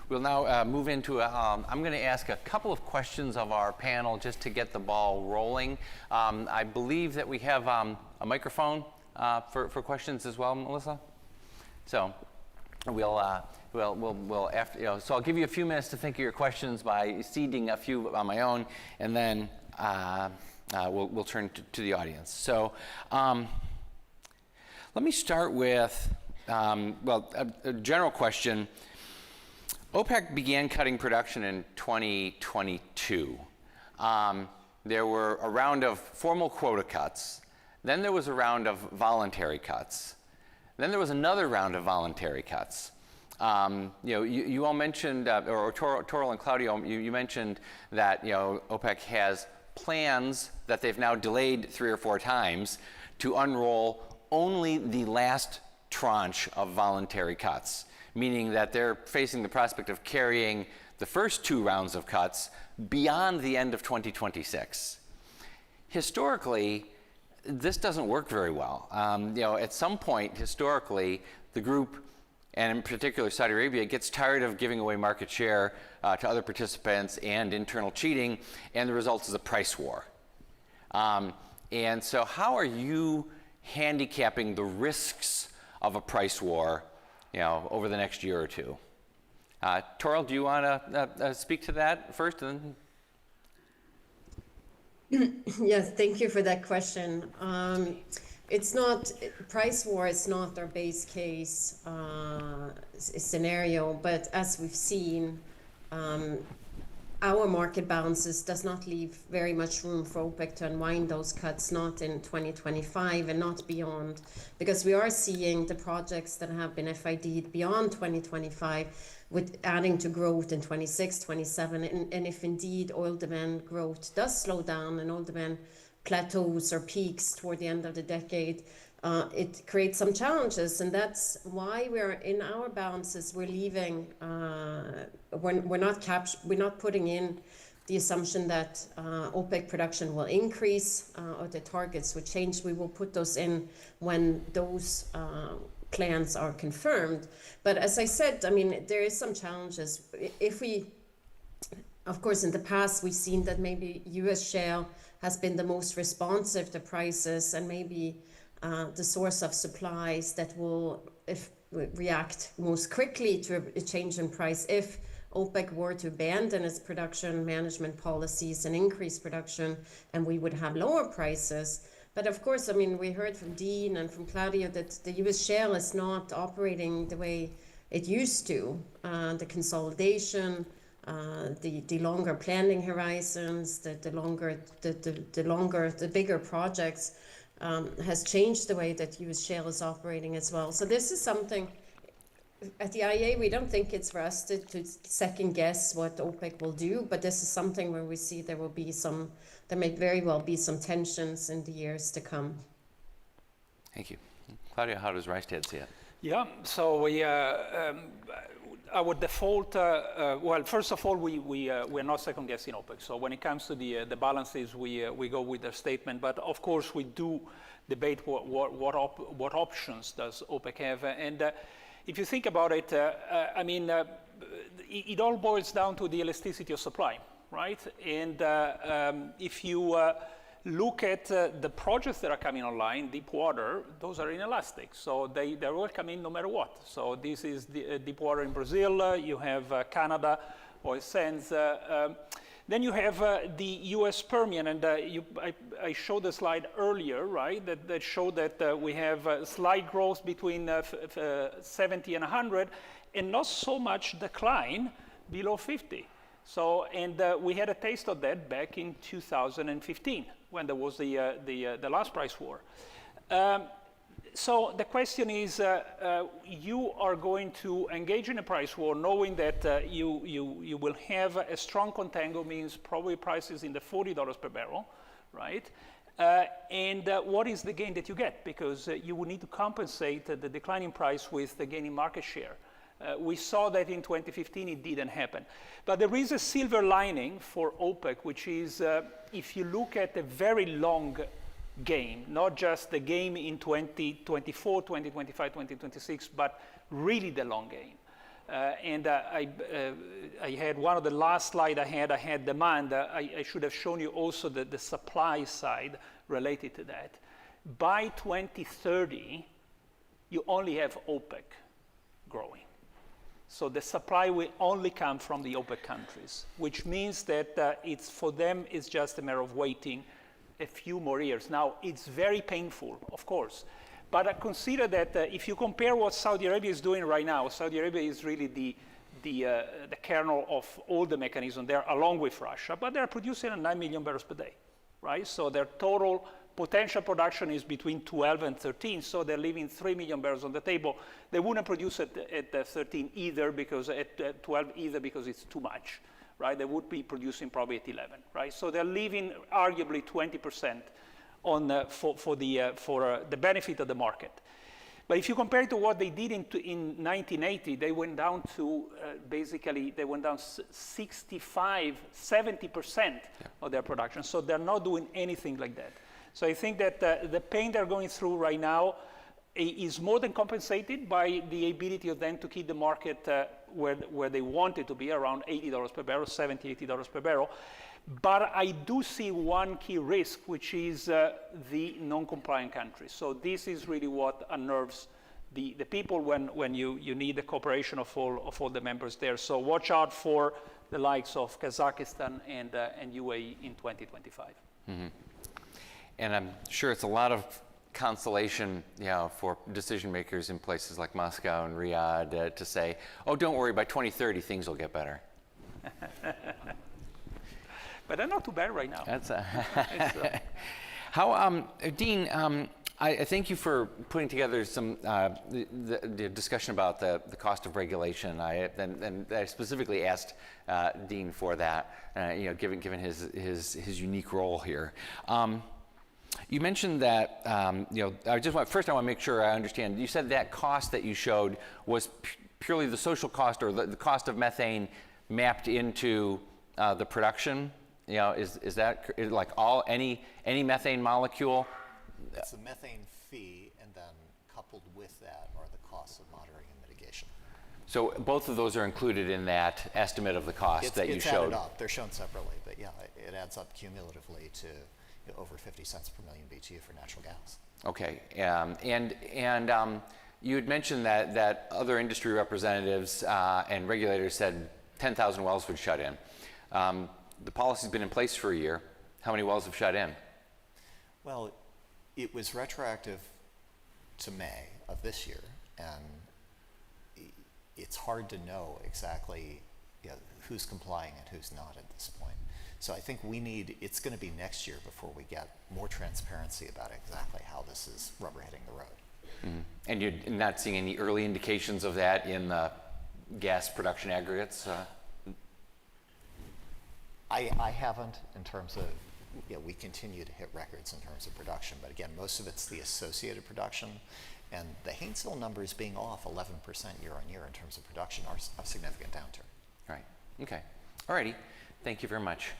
We'll now move into, I'm going to ask a couple of questions of our panel just to get the ball rolling. I believe that we have a microphone for questions as well, Melissa. So we'll after, so I'll give you a few minutes to think of your questions by seeding a few on my own, and then we'll turn to the audience. So let me start with, a general question. OPEC began cutting production in 2022. There were a round of formal quota cuts. Then there was a round of voluntary cuts. Then there was another round of voluntary cuts. You all mentioned, or Toril and Claudio, you mentioned that OPEC has plans that they've now delayed 3 or 4 times to unroll only the last tranche of voluntary cuts, meaning that they're facing the prospect of carrying the first 2 rounds of cuts beyond the end of 2026. Historically, this doesn't work very well. At some point, historically, the group, and in particular Saudi Arabia, gets tired of giving away market share to other participants and internal cheating, and the result is a price war. And so how are you handicapping the risks of a price war over the next year or two? Toril, do you want to speak to that first? And then... Yes, thank you for that question. It's not, price war is not our base case scenario, but as we've seen, our market balances does not leave very much room for OPEC to unwind those cuts, not in 2025 and not beyond, because we are seeing the projects that have been FID'd beyond 2025 with adding to growth in 26, 27, and if indeed oil demand growth does slow down and oil demand plateaus or peaks toward the end of the decade, it creates some challenges, and that's why we're in our balances. We're leaving. We're not putting in the assumption that OPEC production will increase or the targets would change. We will put those in when those plans are confirmed. But as I said, I mean, there is some challenges. Of course, in the past, we've seen that maybe U.S. shale has been the most responsive to prices and maybe the source of supplies that will react most quickly to a change in price if OPEC were to abandon its production management policies and increase production, and we would have lower prices. But of course, I mean, we heard from Dean and from Claudio that the U.S. shale is not operating the way it used to. The consolidation, the longer planning horizons, the bigger projects has changed the way that U.S. shale is operating as well. So this is something, at the IEA, we don't think it's for us to second guess what OPEC will do, but this is something where we see there may very well be some tensions in the years to come. Thank you. Claudia, how does Rystad see it? Yeah, so we, our default, well, first of all, we're not second guessing OPEC. So when it comes to the balances, we go with their statement. But of course, we do debate what options does OPEC have. And if you think about it, I mean, it all boils down to the elasticity of supply, right? And if you look at the projects that are coming online, deep water, those are inelastic. So they will come in no matter what. So this is the deep water in Brazil. You have Canada, oil sands. Then you have the U.S. Permian, and I showed the slide earlier, right, that showed that we have slight growth between 70 and 100, and not so much decline below 50. So, and we had a taste of that back in 2015 when there was the last price war. So the question is, you are going to engage in a price war knowing that you will have a strong contango, means probably prices in the $40 per barrel, right? What is the gain that you get? Because you would need to compensate the declining price with the gain in market share. We saw that in 2015, it didn't happen. But there is a silver lining for OPEC, which is if you look at the very long game, not just the game in 2024, 2025, 2026, but really the long game. I had one of the last slides I had demand. I should have shown you also the supply side related to that. By 2030, you only have OPEC growing. So the supply will only come from the OPEC countries, which means that for them, it's just a matter of waiting a few more years. Now, it's very painful, of course. But consider that if you compare what Saudi Arabia is doing right now, Saudi Arabia is really the kernel of all the mechanisms there, along with Russia. But they're producing 9 million barrels per day, right? So their total potential production is between 12 and 13. So they're leaving 3 million barrels on the table. They wouldn't produce it at 13 either, because at 12 either, because it's too much, right? They would be producing probably at 11, right? So they're leaving arguably 20% on for the benefit of the market. But if you compare it to what they did in 1980, they went down to they went down 65, 70% of their production. So they're not doing anything like that. So I think that the pain they're going through right now is more than compensated by the ability of them to keep the market where they want it to be, around $80 per barrel, $70, $80 per barrel. But I do see one key risk, which is the non-compliant countries. So this is really what unnerves the people when you need the cooperation of all the members there. So watch out for the likes of Kazakhstan and UAE in 2025. Mm-hmm. And I'm sure it's a lot of consolation, for decision makers in places like Moscow and Riyadh to say, "Oh, don't worry, by 2030 things will get better." But they're not too bad right now. That's how, Dean. I thank you for putting together some the discussion about the cost of regulation. I specifically asked Dean for that, given his unique role here. You mentioned that first I want to make sure I understand. You said that cost that you showed was purely the social cost, or the cost of methane mapped into the production. Is that like any methane molecule? It's the methane fee, and then coupled with that are the costs of monitoring and mitigation. So both of those are included in that estimate of the cost that you showed? It's added up. They're shown separately, but yeah, it adds up cumulatively to over 50 cents per million BTU for natural gas. Okay, and you had mentioned that other industry representatives and regulators said 10,000 wells would shut in. The policy's been in place for a year. How many wells have shut in? Well, it was retroactive to May of this year, and it's hard to know exactly who's complying and who's not at this point. So I think it's going to be next year before we get more transparency about exactly how this is rubber hitting the road. Mm-hmm. And you're not seeing any early indications of that in the gas production aggregates? I haven't, in terms of, we continue to hit records in terms of production, but again, most of it's the associated production, and the Haynesville numbers being off 11% year on year in terms of production are a significant downturn. Right, okay. All righty, thank you very much.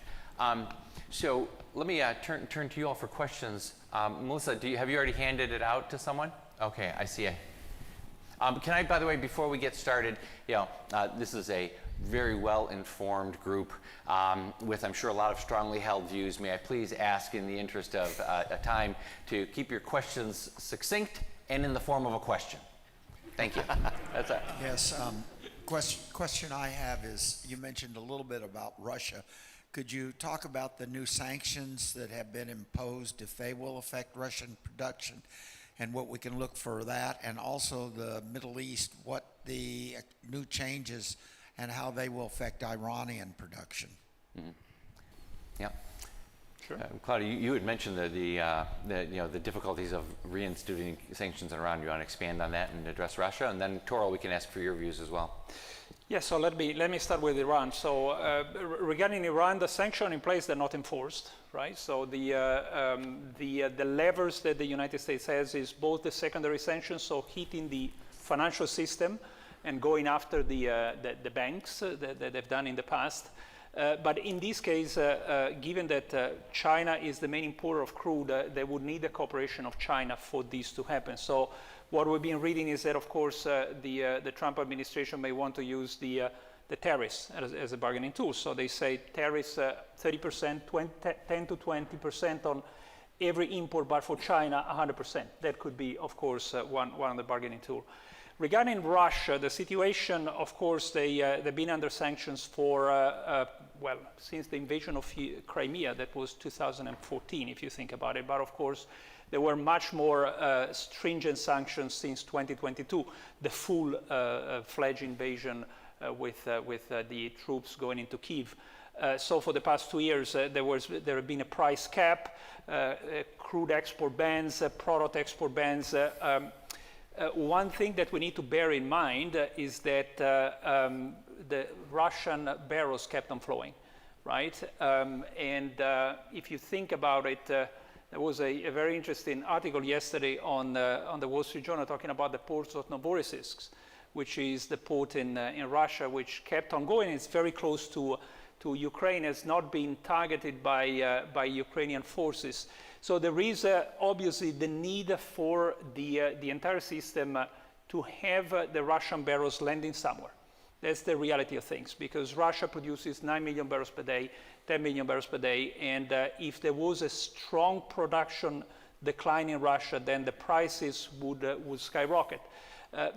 So let me turn to you all for questions. Melissa, have you already handed it out to someone? Okay, I see it. Can I, by the way, before we get started, this is a very well-informed group with, I'm sure, a lot of strongly held views. May I please ask, in the interest of time, to keep your questions succinct and in the form of a question. Thank you. That's it. Yes. Question I have is, you mentioned a little bit about Russia. Could you talk about the new sanctions that have been imposed, if they will affect Russian production, and what we can look for that, and also the Middle East, what the new changes and how they will affect Iranian production? Mm-hmm. Yeah. Sure. Claudia, you had mentioned the difficulties of reinstituting sanctions on Iran. You want to expand on that and address Russia, and then Toro, we can ask for your views as well. Yeah, so let me start with Iran. So regarding Iran, the sanctions in place, they're not enforced. right? So the levers that the United States has is both the secondary sanctions, so hitting the financial system and going after the banks that they've done in the past. But in this case, given that China is the main importer of crude, they would need the cooperation of China for this to happen. So what we've been reading is that, of course, the Trump administration may want to use the tariffs as a bargaining tool. So they say tariffs 30%, 10 to 20% on every import, but for China, 100%. That could be, of course, one of the bargaining tool. Regarding Russia, the situation, of course, they've been under sanctions for, well, since the invasion of Crimea, that was 2014, if you think about it. But of course, there were much more stringent sanctions since 2022, the full-fledged invasion with the troops going into Kyiv. So for the past 2 years, there have been a price cap, crude export bans, product export bans. One thing that we need to bear in mind is that the Russian barrels kept on flowing, right? If you think about it, there was a very interesting article yesterday on the Wall Street Journal talking about the port of Novorossiysk, which is the port in Russia, which kept on going. It's very close to Ukraine, has not been targeted by Ukrainian forces. So there is obviously the need for the entire system to have the Russian barrels landing somewhere. That's the reality of things, because Russia produces 9 million barrels per day, 10 million barrels per day, and if there was a strong production decline in Russia, then the prices would skyrocket.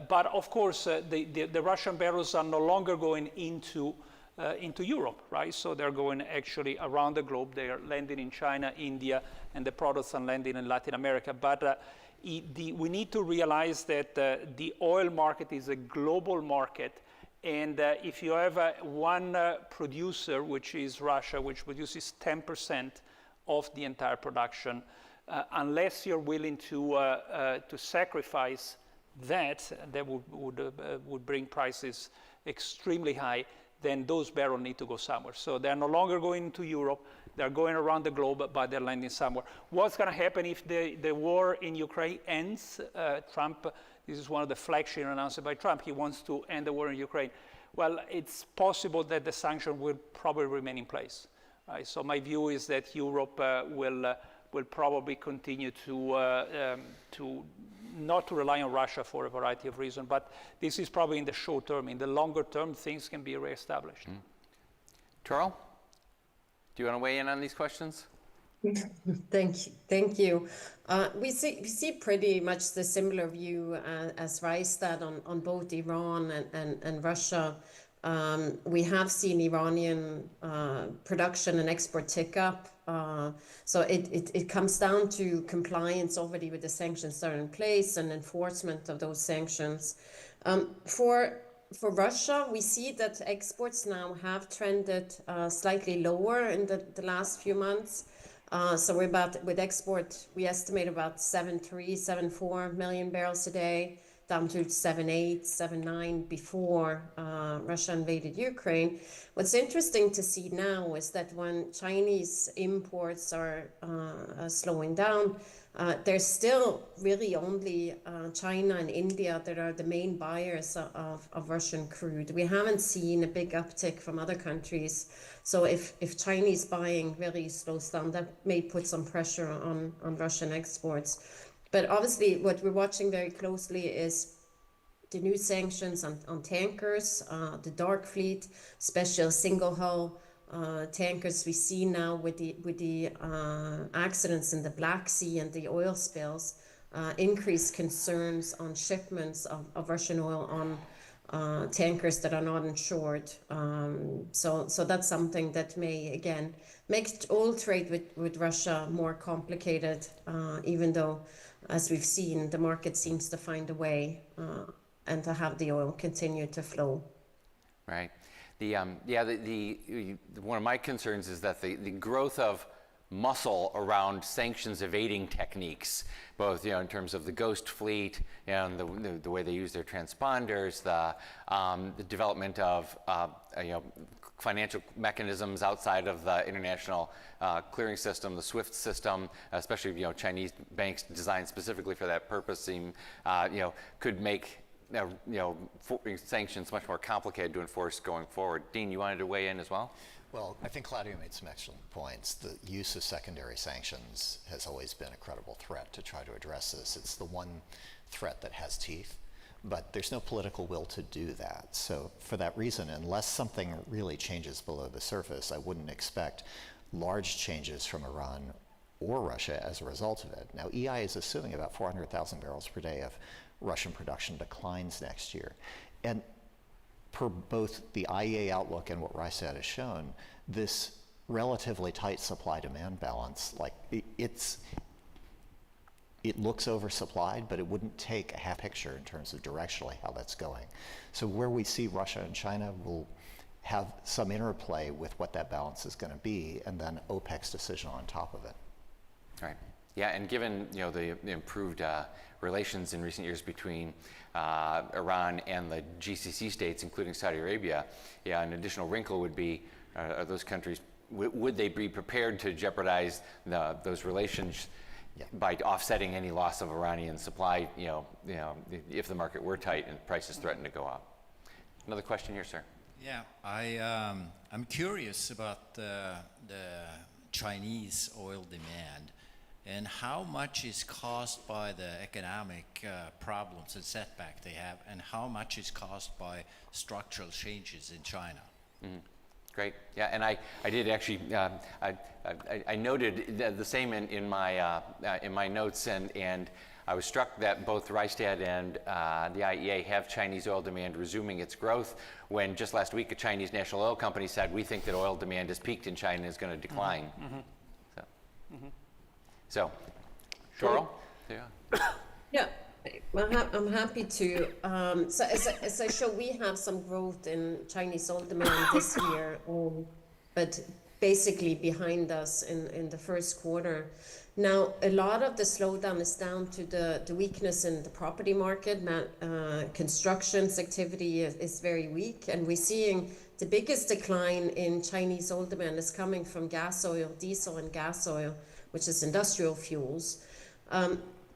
But of course, the Russian barrels are no longer going into Europe, right? So they're going actually around the globe. They are landing in China, India, and the products are landing in Latin America. But we need to realize that the oil market is a global market. And if you have one producer, which is Russia, which produces 10% of the entire production, unless you're willing to sacrifice that would bring prices extremely high, then those barrels need to go somewhere. So they're no longer going to Europe, they're going around the globe, but they're landing somewhere. What's going to happen if the war in Ukraine ends? Trump, this is one of the flagship announced by Trump, he wants to end the war in Ukraine. Well, it's possible that the sanction will probably remain in place. Right? So my view is that Europe will probably continue to not to rely on Russia for a variety of reasons, but this is probably in the short term. In the longer term, things can be reestablished. Toro, do you want to weigh in on these questions? Thank you. We see pretty much the similar view as Rystad on both Iran and Russia. We have seen Iranian production and export tick up. So it comes down to compliance already with the sanctions that are in place and enforcement of those sanctions. For Russia, we see that exports now have trended slightly lower in the last few months. So we're with export, we estimate about 7.4 million barrels a day, down to 7.8, 7.9 before Russia invaded Ukraine. What's interesting to see now is that when Chinese imports are slowing down, there's still really only China and India that are the main buyers of Russian crude. We haven't seen a big uptick from other countries. So if Chinese buying really slows down, that may put some pressure on Russian exports. But obviously, what we're watching very closely is the new sanctions on tankers, the dark fleet, special single hull tankers we see now with the accidents in the Black Sea and the oil spills, increased concerns on shipments of Russian oil on tankers that are not insured. So that's something that may, again, make oil trade with Russia more complicated, even though, as we've seen, the market seems to find a way and to have the oil continue to flow. Right. One of my concerns is that the growth of muscle around sanctions evading techniques, both in terms of the ghost fleet and the way they use their transponders, the development of financial mechanisms outside of the international clearing system, the SWIFT system, especially Chinese banks designed specifically for that purpose, could make sanctions much more complicated to enforce going forward. Dean, you wanted to weigh in as well? Well, I think Claudio made some excellent points. The use of secondary sanctions has always been a credible threat to try to address this. It's the one threat that has teeth, but there's no political will to do that. So for that reason, unless something really changes below the surface, I wouldn't expect large changes from Iran or Russia as a result of it. Now, EI is assuming about 400,000 barrels per day of Russian production declines next year. And per both the IEA outlook and what Rystad has shown, this relatively tight supply-demand balance, it looks oversupplied, but it wouldn't take a half picture in terms of directionally how that's going. So where we see Russia and China will have some interplay with what that balance is going to be, and then OPEC's decision on top of it. Right. Yeah, and given the improved relations in recent years between Iran and the GCC states, including Saudi Arabia, an additional wrinkle would be: are those countries, would they be prepared to jeopardize those relations by offsetting any loss of Iranian supply? If the market were tight and prices threatened to go up. Another question here, sir. Yeah, I'm curious about the Chinese oil demand. And how much is caused by the economic problems and setback they have, and how much is caused by structural changes in China? Mm-hmm. Great. Yeah, and I did actually I noted the same in my notes, and I was struck that both Rystad and the IEA have Chinese oil demand resuming its growth, when just last week a Chinese national oil company said, we think that oil demand has peaked in China and is going to decline. Mm-hmm. So. Mm-hmm. So, Cheryl? Yeah, I'm happy to. So as I show, we have some growth in Chinese oil demand this year, but basically behind us in the first quarter. Now, a lot of the slowdown is down to the weakness in the property market. Construction's activity is very weak, and we're seeing the biggest decline in Chinese oil demand is coming from gas oil, diesel and gas oil, which is industrial fuels.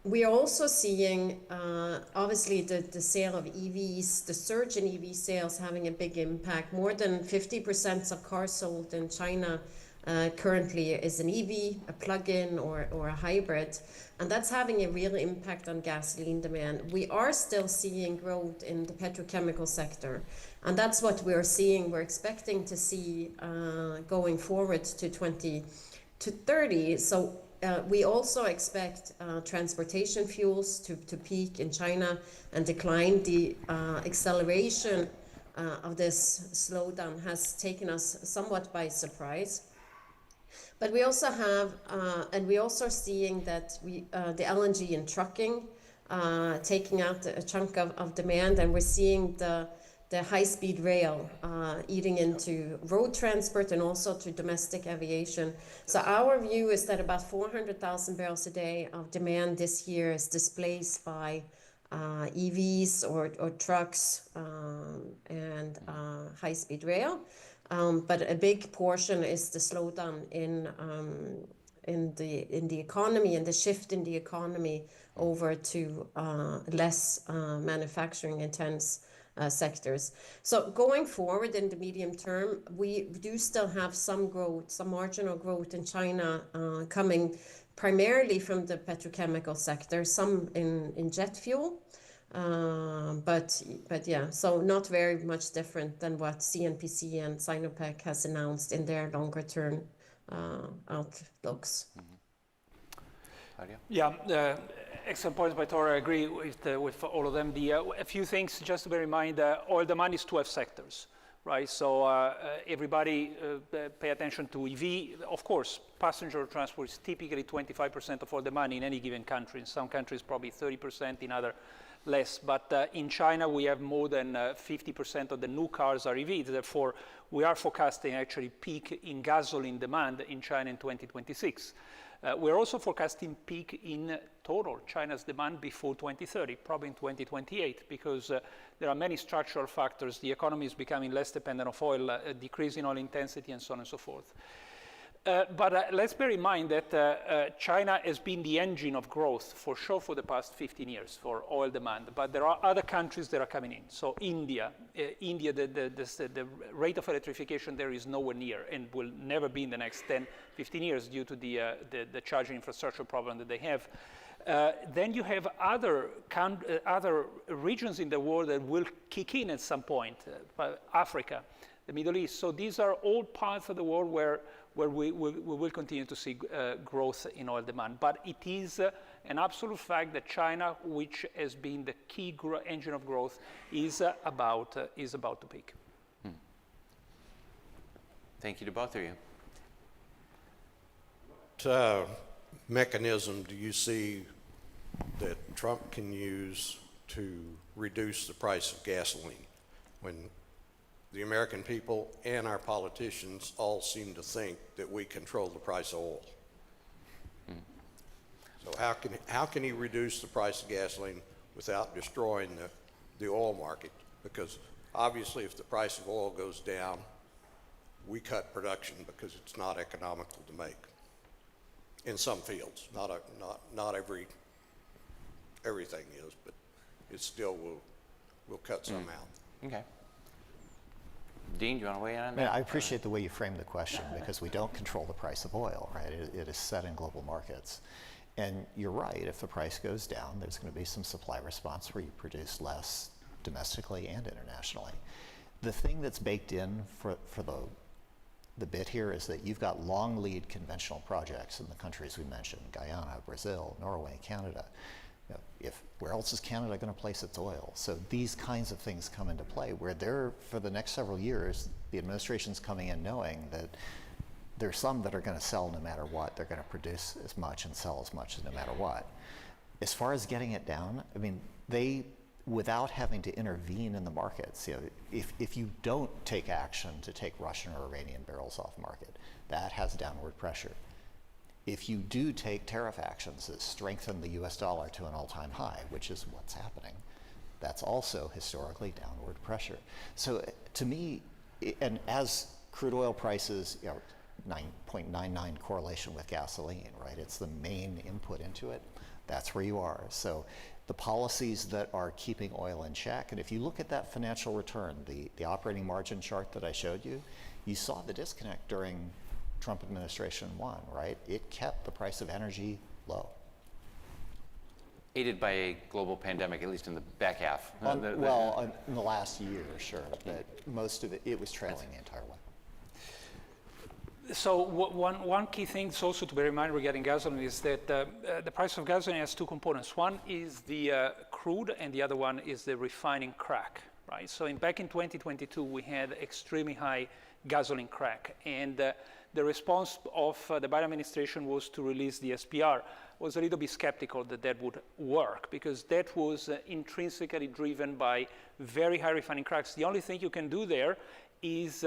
We are also seeing, obviously, the sale of EVs, the surge in EV sales having a big impact. More than 50% of cars sold in China currently is an EV, a plug-in or a hybrid, and that's having a real impact on gasoline demand. We are still seeing growth in the petrochemical sector, and that's what we're seeing. We're expecting to see going forward to 2030. So we also expect transportation fuels to peak in China and decline. The acceleration of this slowdown has taken us somewhat by surprise. But we also have, and we also are seeing that the LNG and trucking taking out a chunk of demand, and we're seeing the high-speed rail eating into road transport and also to domestic aviation. So our view is that about 400,000 barrels a day of demand this year is displaced by EVs or trucks and high-speed rail. But a big portion is the slowdown in the economy and the shift in the economy over to less manufacturing intense sectors. So going forward in the medium term, we do still have some growth, some marginal growth in China coming primarily from the petrochemical sector, some in jet fuel. But yeah, so not very much different than what CNPC and Sinopec has announced in their longer term outlooks. Yeah, excellent points by Tora. I agree with all of them. A few things just to bear in mind: oil demand is 12 sectors, right? So everybody pay attention to EV. Of course, passenger transport is typically 25% of all demand in any given country. In some countries, probably 30%. In other less. But in China, we have more than 50% of the new cars are EVs. Therefore, we are forecasting actually peak in gasoline demand in China in 2026. We're also forecasting peak in total China's demand before 2030, probably in 2028, because there are many structural factors. The economy is becoming less dependent on oil, decreasing oil intensity, and so on and so forth. But let's bear in mind that China has been the engine of growth for sure for the past 15 years for oil demand, but there are other countries that are coming in. So India, the rate of electrification there is nowhere near and will never be in the next 10, 15 years due to the charging infrastructure problem that they have. Then you have other regions in the world that will kick in at some point, Africa, the Middle East. So these are all parts of the world where we will continue to see growth in oil demand. But it is an absolute fact that China, which has been the key engine of growth, is about to peak. Thank you to both of you. What mechanism do you see that Trump can use to reduce the price of gasoline when the American people and our politicians all seem to think that we control the price of oil? So how can he reduce the price of gasoline without destroying the oil market? Because obviously if the price of oil goes down, we cut production because it's not economical to make. In some fields, not everything is, but it still will cut some out. Okay. Dean, do you want to weigh in on Man, that? I appreciate the way you framed the question because we don't control the price of oil, right? It is set in global markets. And you're right, if the price goes down, there's going to be some supply response where you produce less domestically and internationally. The thing that's baked in for the bit here is that you've got long lead conventional projects in the countries we mentioned, Guyana, Brazil, Norway, Canada. You know, where else is Canada going to place its oil? So these kinds of things come into play where for the next several years, the administration's coming in knowing that there's some that are going to sell no matter what. They're going to produce as much and sell as much no matter what. As far as getting it down, I mean, without having to intervene in the markets, you know, if you don't take action to take Russian or Iranian barrels off market, that has downward pressure. If you do take tariff actions that strengthen the US dollar to an all-time high, which is what's happening, that's also historically downward pressure. So to me, and as crude oil prices, you know, 9.99 correlation with gasoline, right? It's the main input into it. That's where you are. So the policies that are keeping oil in check, and if you look at that financial return, the operating margin chart that I showed you, you saw the disconnect during Trump administration 1, right? It kept the price of energy low. Aided by a global pandemic, at least in the back half. In the last year, sure, but most of it was trailing the entire way. So one key thing is also to bear in mind regarding gasoline is that the price of gasoline has two components. One is the crude, and the other one is the refining crack, right? So back in 2022, we had extremely high gasoline crack, and the response of the Biden administration was to release the SPR. Was a little bit skeptical that would work because that was intrinsically driven by very high refining cracks. The only thing you can do there is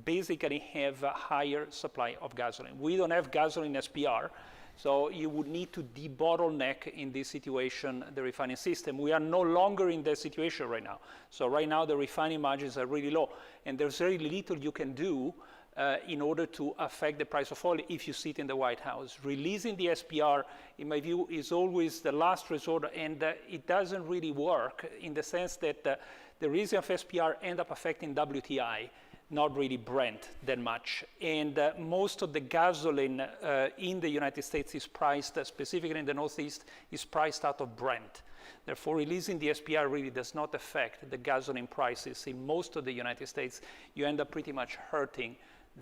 basically have a higher supply of gasoline. We don't have gasoline SPR, so you would need to debottleneck in this situation the refining system. We are no longer in that situation right now. So right now the refining margins are really low, and there's very little you can do in order to affect the price of oil if you sit in the White House. Releasing the SPR, in my view, is always the last resort, and it doesn't really work in the sense that the reason of SPR end up affecting WTI, not really Brent that much. And most of the gasoline in the United States is priced, specifically in the Northeast, is priced out of Brent. Therefore, releasing the SPR really does not affect the gasoline prices in most of the United States. You end up pretty much hurting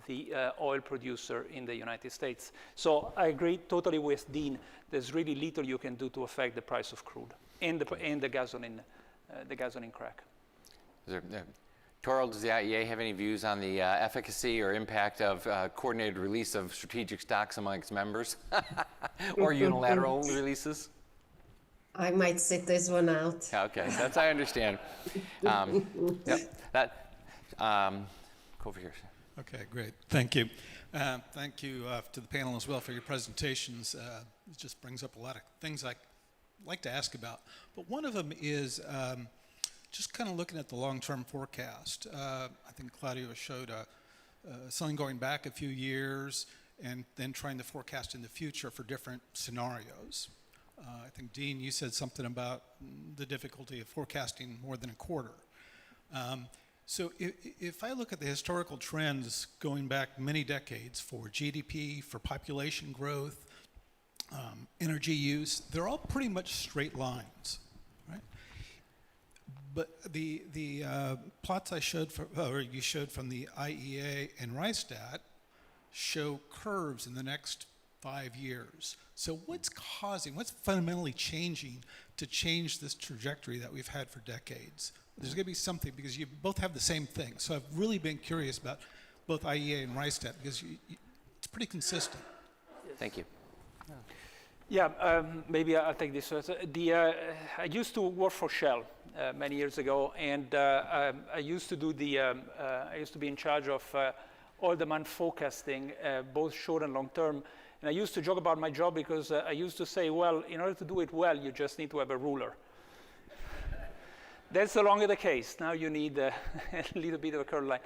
the oil producer in the United States. So I agree totally with Dean. There's really little you can do to affect the price of crude and the gasoline crack. Toral, does the IEA have any views on the efficacy or impact of coordinated release of strategic stocks among its members or unilateral releases? I might sit this one out. Okay, that's I understand. Yep, that, go over here. Okay, great. Thank you. Thank you to the panel as well for your presentations. It just brings up a lot of things I'd like to ask about. But one of them is just kind of looking at the long-term forecast. I think Claudio showed something going back a few years and then trying to forecast in the future for different scenarios. I think, Dean, you said something about the difficulty of forecasting more than a quarter. So if I look at the historical trends going back many decades for GDP, for population growth, energy use, they're all pretty much straight lines, right? But the plots I showed, or you showed from the IEA and Rystad show curves in the next 5 years. So what's fundamentally changing to change this trajectory that we've had for decades? There's going to be something, because you both have the same thing. So I've really been curious about both IEA and Rystad, because it's pretty consistent. Thank you. Yeah, maybe I'll take this. I used to work for Shell many years ago, and I used to do I used to be in charge of oil demand forecasting, both short and long term. And I used to joke about my job because I used to say, well, in order to do it well, you just need to have a ruler. That's no longer the case. Now you need a little bit of a curved line.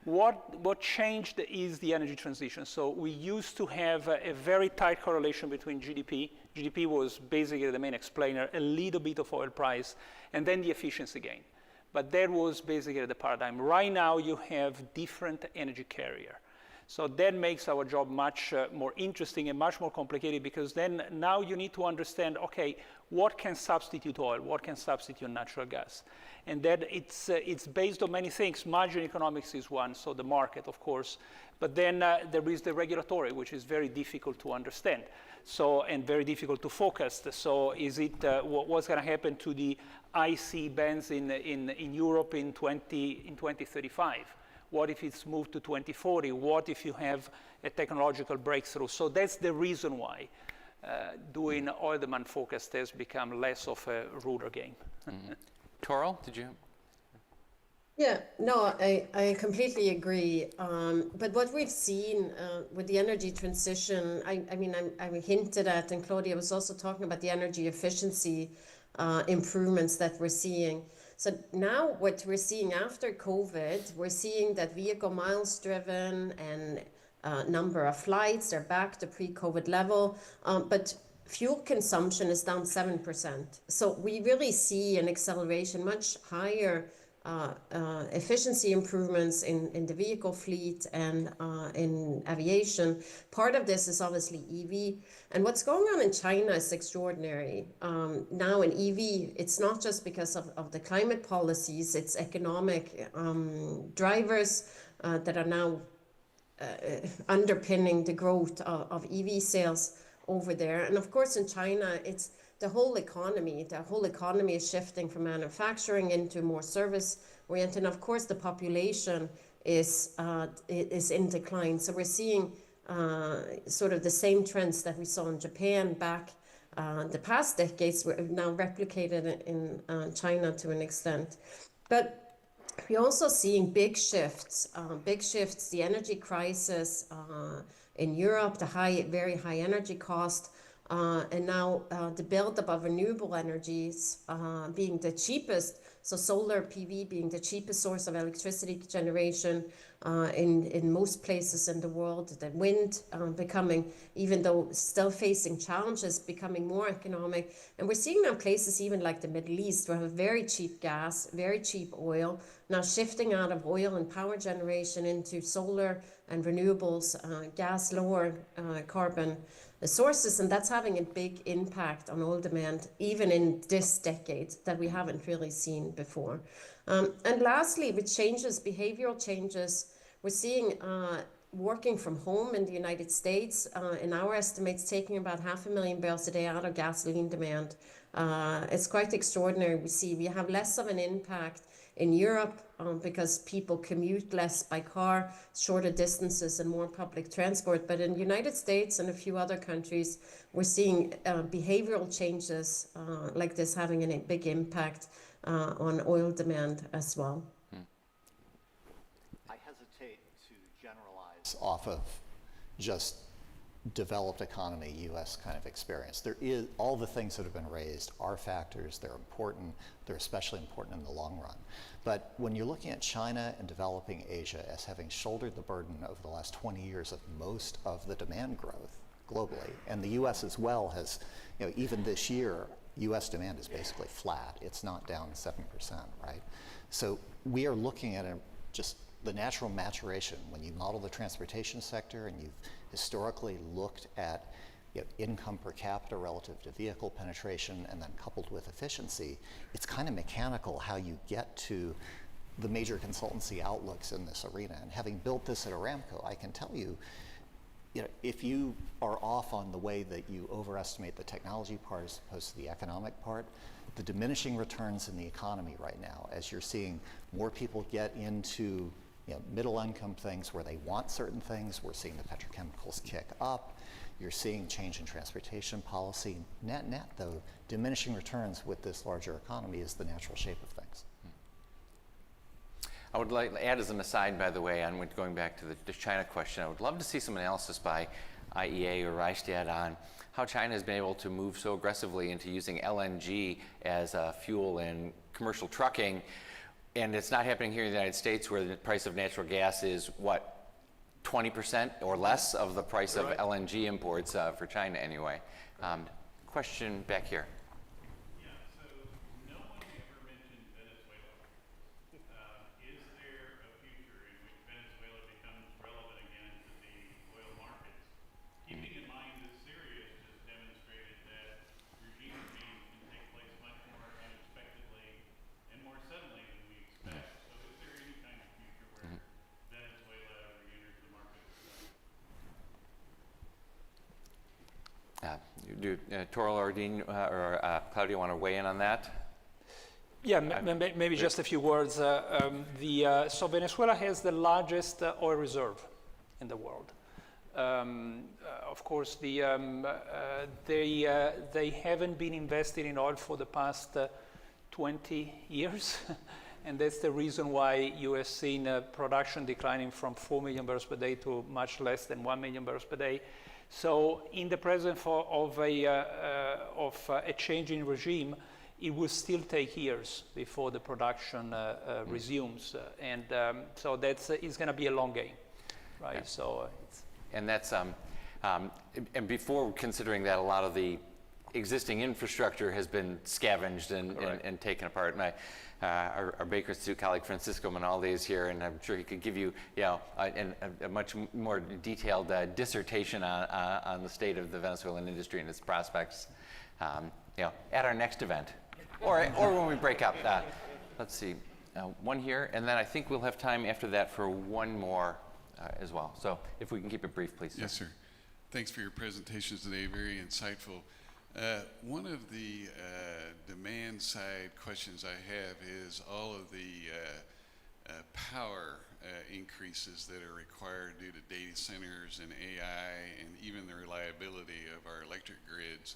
What changed is the energy transition. So we used to have a very tight correlation between GDP. GDP was basically the main explainer, a little bit of oil price, and then the efficiency gain. But that was basically the paradigm. Right now you have different energy carrier. So that makes our job much more interesting and much more complicated, because then now you need to understand, okay, what can substitute oil? What can substitute natural gas? And that it's based on many things. Margin economics is one, so the market, of course. But then there is the regulatory, which is very difficult to understand, and very difficult to focus. So is it what's going to happen to the IC bans in Europe in 2035? What if it's moved to 2040? What if you have a technological breakthrough? So that's the reason why doing oil demand forecast has become less of a ruler game. Mm-hmm. Toral, did you? Yeah, no, I completely agree. But what we've seen with the energy transition, I mean, I hinted at, and Claudia was also talking about the energy efficiency improvements that we're seeing. So now what we're seeing after COVID, we're seeing that vehicle miles driven and number of flights are back to pre-COVID level, but fuel consumption is down 7%. So we really see an acceleration, much higher efficiency improvements in the vehicle fleet and in aviation. Part of this is obviously EV. And what's going on in China is extraordinary. Now in EV, it's not just because of the climate policies, it's economic drivers that are now underpinning the growth of EV sales over there. And of course in China, it's the whole economy. The whole economy is shifting from manufacturing into more service-oriented. And of course, the population is in decline. So we're seeing sort of the same trends that we saw in Japan back the past decades, were now replicated in China to an extent. But we're also seeing big shifts. The energy crisis in Europe, the very high energy cost. And now the buildup of renewable energies being the cheapest, so solar PV being the cheapest source of electricity generation in most places in the world, the wind becoming, even though still facing challenges, becoming more economic. And we're seeing now places even like the Middle East, where have very cheap gas, very cheap oil, now shifting out of oil and power generation into solar and renewables, gas, lower carbon sources, and that's having a big impact on oil demand, even in this decade, that we haven't really seen before. And lastly, with changes, behavioral changes, we're seeing working from home in the United States, in our estimates, taking about 500,000 barrels a day out of gasoline demand. It's quite extraordinary. We have less of an impact in Europe because people commute less by car, shorter distances and more public transport. But in the United States and a few other countries, we're seeing behavioral changes like this having a big impact on oil demand as well. I hesitate to generalize off of just developed economy U.S. kind of experience. There is, all the things that have been raised are factors, they're important, they're especially important in the long run. But when you're looking at China and developing Asia as having shouldered the burden over the last 20 years of most of the demand growth globally, and the U.S. as well has, you know, even this year, U.S. demand is basically flat. It's not down 7%, right? So we are looking at just the natural maturation. When you model the transportation sector and you've historically looked at, you know, income per capita relative to vehicle penetration and then coupled with efficiency, it's kind of mechanical how you get to the major consultancy outlooks in this arena. And having built this at Aramco, I can tell you, you know, if you are off on the way that you overestimate the technology part as opposed to the economic part, the diminishing returns in the economy right now, as you're seeing more people get into, you know, middle income things where they want certain things, we're seeing the petrochemicals kick up, you're seeing change in transportation policy. Net, though, diminishing returns with this larger economy is the natural shape of things. I would like to add as an aside, by the way, on going back to the China question, I would love to see some analysis by IEA or Rystad on how China has been able to move so aggressively into using LNG as a fuel in commercial trucking. And it's not happening here in the United States, where the price of natural gas is, what, 20% or less of the price of LNG imports for China anyway. Question back here. Do Toral or Dean or Claudia want to weigh in on that? Yeah, maybe just a few words. So Venezuela has the largest oil reserve in the world. Of course, they haven't been invested in oil for the past 20 years. And that's the reason why you have seen production declining from 4 million barrels per day to much less than 1 million barrels per day. So in the presence of a change in regime, it will still take years before the production resumes. And so it's going to be a long game, right? Yeah. So and that's, and before considering that, a lot of the existing infrastructure has been scavenged and taken apart. And our Baker Institute colleague Francisco Minaldi is here, and I'm sure he could give you, a much more detailed dissertation on the state of the Venezuelan industry and its prospects, at our next event, or when we break up. Let's see, one here, and then I think we'll have time after that for one more as well. So if we can keep it brief, please. Yes, sir. Thanks for your presentations today. Very insightful. One of the demand side questions I have is all of the power increases that are required due to data centers and AI and even the reliability of our electric grids.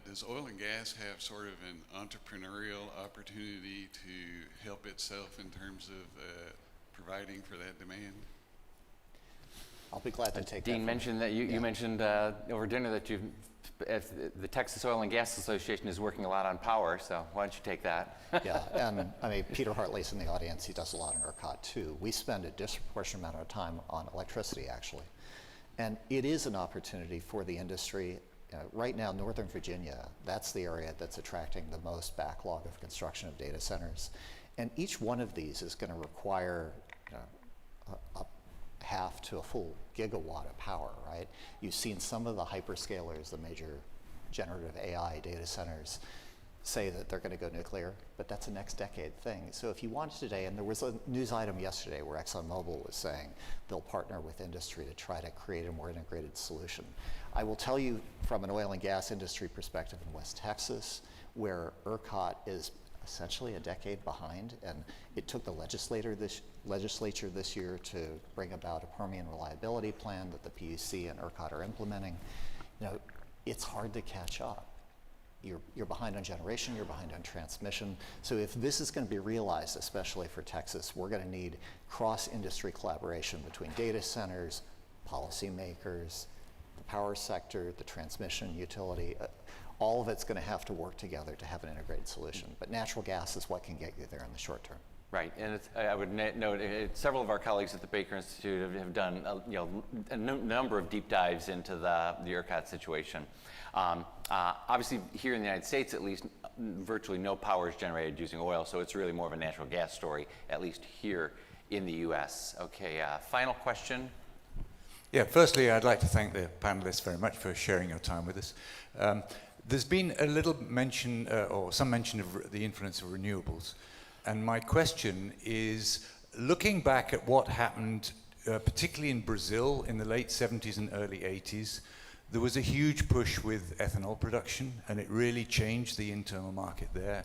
Does oil and gas have sort of an entrepreneurial opportunity to help itself in terms of providing for that demand? I'll be glad to take that. Dean mentioned that you mentioned over dinner that the Texas Oil and Gas Association is working a lot on power, so why don't you take that? Yeah, and I mean, Peter Hartley's in the audience. He does a lot in ERCOT too. We spend a disproportionate amount of time on electricity, actually. And it is an opportunity for the industry. Right now, Northern Virginia, that's the area that's attracting the most backlog of construction of data centers. And each one of these is going to require a half to a full gigawatt of power, right? You've seen some of the hyperscalers, the major generative AI data centers, say that they're going to go nuclear, but that's a next decade thing. So if you want today, and there was a news item yesterday where ExxonMobil was saying they'll partner with industry to try to create a more integrated solution. I will tell you from an oil and gas industry perspective in West Texas, where ERCOT is essentially a decade behind, and it took the legislature this year to bring about a Permian reliability plan that the PUC and ERCOT are implementing. You know, it's hard to catch up. You're behind on generation, you're behind on transmission. So if this is going to be realized, especially for Texas, we're going to need cross-industry collaboration between data centers, policymakers, the power sector, the transmission utility. All of it's going to have to work together to have an integrated solution. But natural gas is what can get you there in the short term. Right, and I would note several of our colleagues at the Baker Institute have done a number of deep dives into the ERCOT situation. Obviously, here in the United States, at least, virtually no power is generated using oil, so it's really more of a natural gas story, at least here in the U.S. Okay, final question. Yeah, firstly, I'd like to thank the panelists very much for sharing your time with us. There's been a little mention, or some mention of the influence of renewables. And my question is, looking back at what happened, particularly in Brazil in the late 70s and early 80s, there was a huge push with ethanol production, and it really changed the internal market there.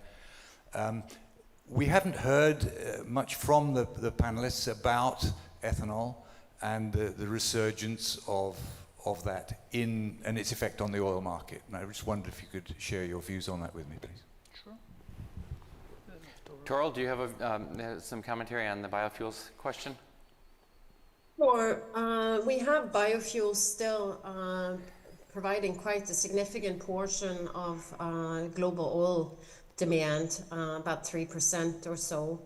We haven't heard much from the panelists about ethanol and the resurgence of that and its effect on the oil market. And I just wondered if you could share your views on that with me, please. Toril, do you have some commentary on the biofuels question? Sure. We have biofuels still providing quite a significant portion of global oil demand, about 3% or so.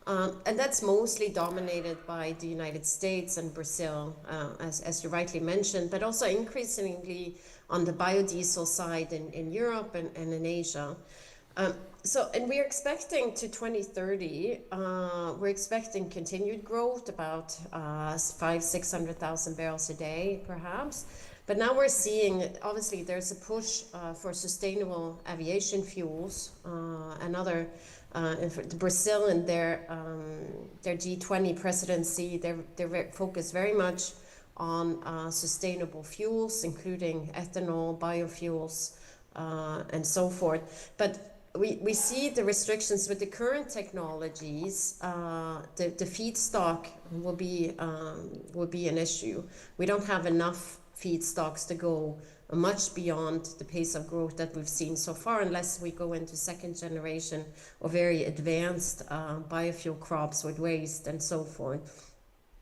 And that's mostly dominated by the United States and Brazil, as you rightly mentioned, but also increasingly on the biodiesel side in Europe and in Asia. And we're expecting to 2030, we're expecting continued growth, about 500,000-600,000 barrels a day, perhaps. But now we're seeing, obviously, there's a push for sustainable aviation fuels and other. Brazil and their G20 presidency, they're focused very much on sustainable fuels, including ethanol, biofuels, and so forth. But we see the restrictions with the current technologies. The feedstock will be an issue. We don't have enough feedstocks to go much beyond the pace of growth that we've seen so far, unless we go into second generation or very advanced biofuel crops with waste and so forth.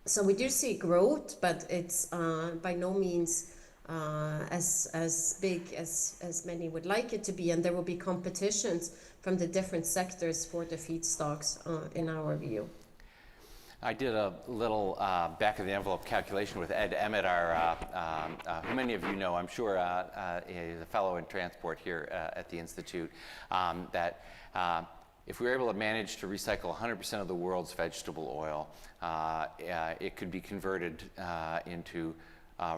So we do see growth, but it's by no means as big as many would like it to be, and there will be competitions from the different sectors for the feedstocks in our view. I did a little back of the envelope calculation with Ed Emmett, who many of you know, I'm sure, is a fellow in transport here at the Institute, that if we were able to manage to recycle 100% of the world's vegetable oil, it could be converted into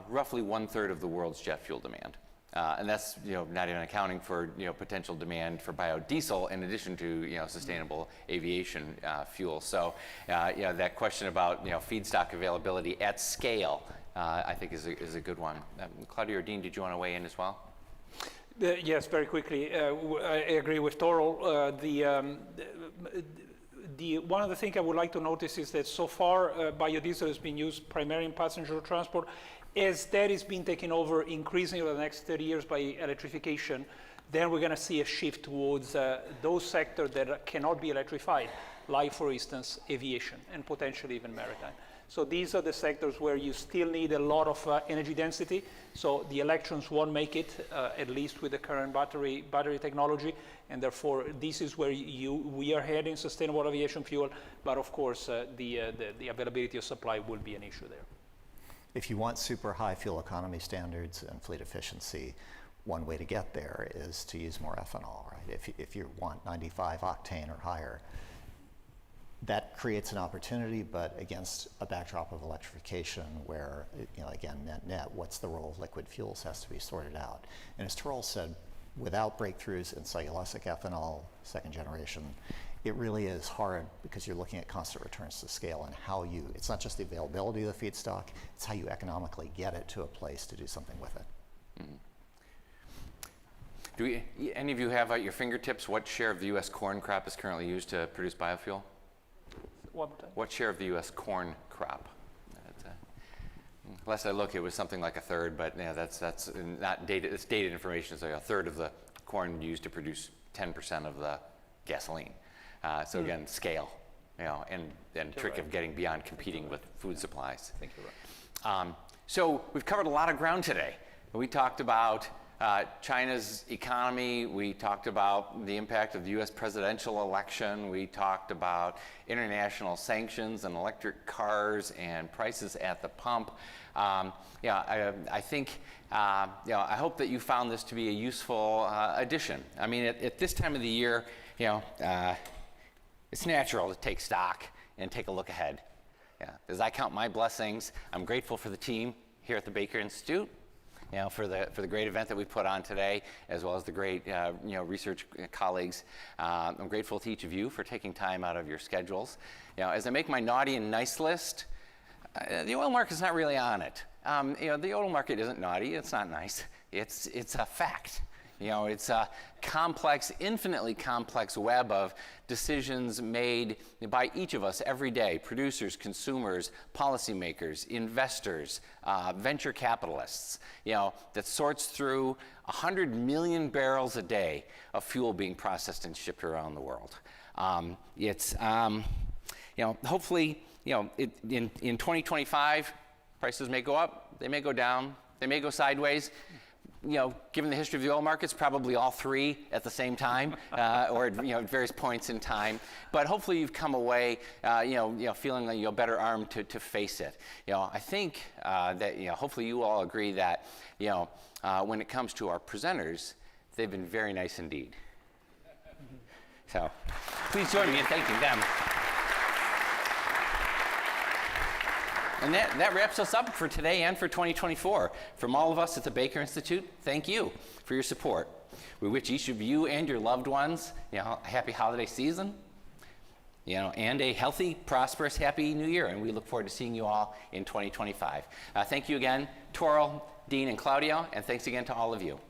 roughly 1/3 of the world's jet fuel demand. And that's not even accounting for potential demand for biodiesel in addition to sustainable aviation fuel. So that question about feedstock availability at scale, I think is a good one. Claudia or Dean, did you want to weigh in as well? Yes, very quickly. I agree with Toril. One of the things I would like to notice is that so far biodiesel has been used primarily in passenger transport. As that is being taken over increasingly over the next 30 years by electrification, then we're going to see a shift towards those sectors that cannot be electrified, like, for instance, aviation and potentially even maritime. So these are the sectors where you still need a lot of energy density. So the electrons won't make it, at least with the current battery technology. And therefore, this is where we are heading sustainable aviation fuel. But of course, the availability of supply will be an issue there. If you want super high fuel economy standards and fleet efficiency, one way to get there is to use more ethanol, right? If you want 95 octane or higher, that creates an opportunity, but against a backdrop of electrification where, again, net, what's the role of liquid fuels has to be sorted out. And as Toril said, without breakthroughs in cellulosic ethanol, second generation, it really is hard because you're looking at constant returns to scale and how you, it's not just the availability of the feedstock, it's how you economically get it to a place to do something with it. Mm-hmm. Do any of you have at your fingertips what share of the U.S. corn crop is currently used to produce biofuel? One more time. What share of the U.S. corn crop? Last I look, it was something like a third, but yeah, that's not dated. It's dated information. So a third of the corn used to produce 10% of the gasoline. So again, scale, and trick of getting beyond competing with food supplies. I think you're right. So we've covered a lot of ground today. We talked about China's economy. We talked about the impact of the U.S. presidential election. We talked about international sanctions and electric cars and prices at the pump. I think, I hope that you found this to be a useful addition. I mean, at this time of the year, it's natural to take stock and take a look ahead. As I count my blessings, I'm grateful for the team here at the Baker Institute. For the great event that we put on today, as well as the great research colleagues. I'm grateful to each of you for taking time out of your schedules. As I make my naughty and nice list, the oil market's not really on it. The oil market isn't naughty, it's not nice. It's a fact. It's a complex, infinitely complex web of decisions made by each of us every day: producers, consumers, policymakers, investors, venture capitalists, that sorts through 100 million barrels a day of fuel being processed and shipped around the world. Hopefully, in 2025, prices may go up, they may go down, they may go sideways. Given the history of the oil markets, probably all three at the same time, or at various points in time. But hopefully, you've come away, feeling like you're better armed to face it. I think that hopefully you all agree that when it comes to our presenters, they've been very nice indeed. So, please join me in thanking them. And that wraps us up for today and for 2024. From all of us at the Baker Institute, thank you for your support. We wish each of you and your loved ones, a happy holiday season, and a healthy, prosperous, happy new year. And we look forward to seeing you all in 2025. Thank you again, Toril, Dean, and Claudio, and thanks again to all of you.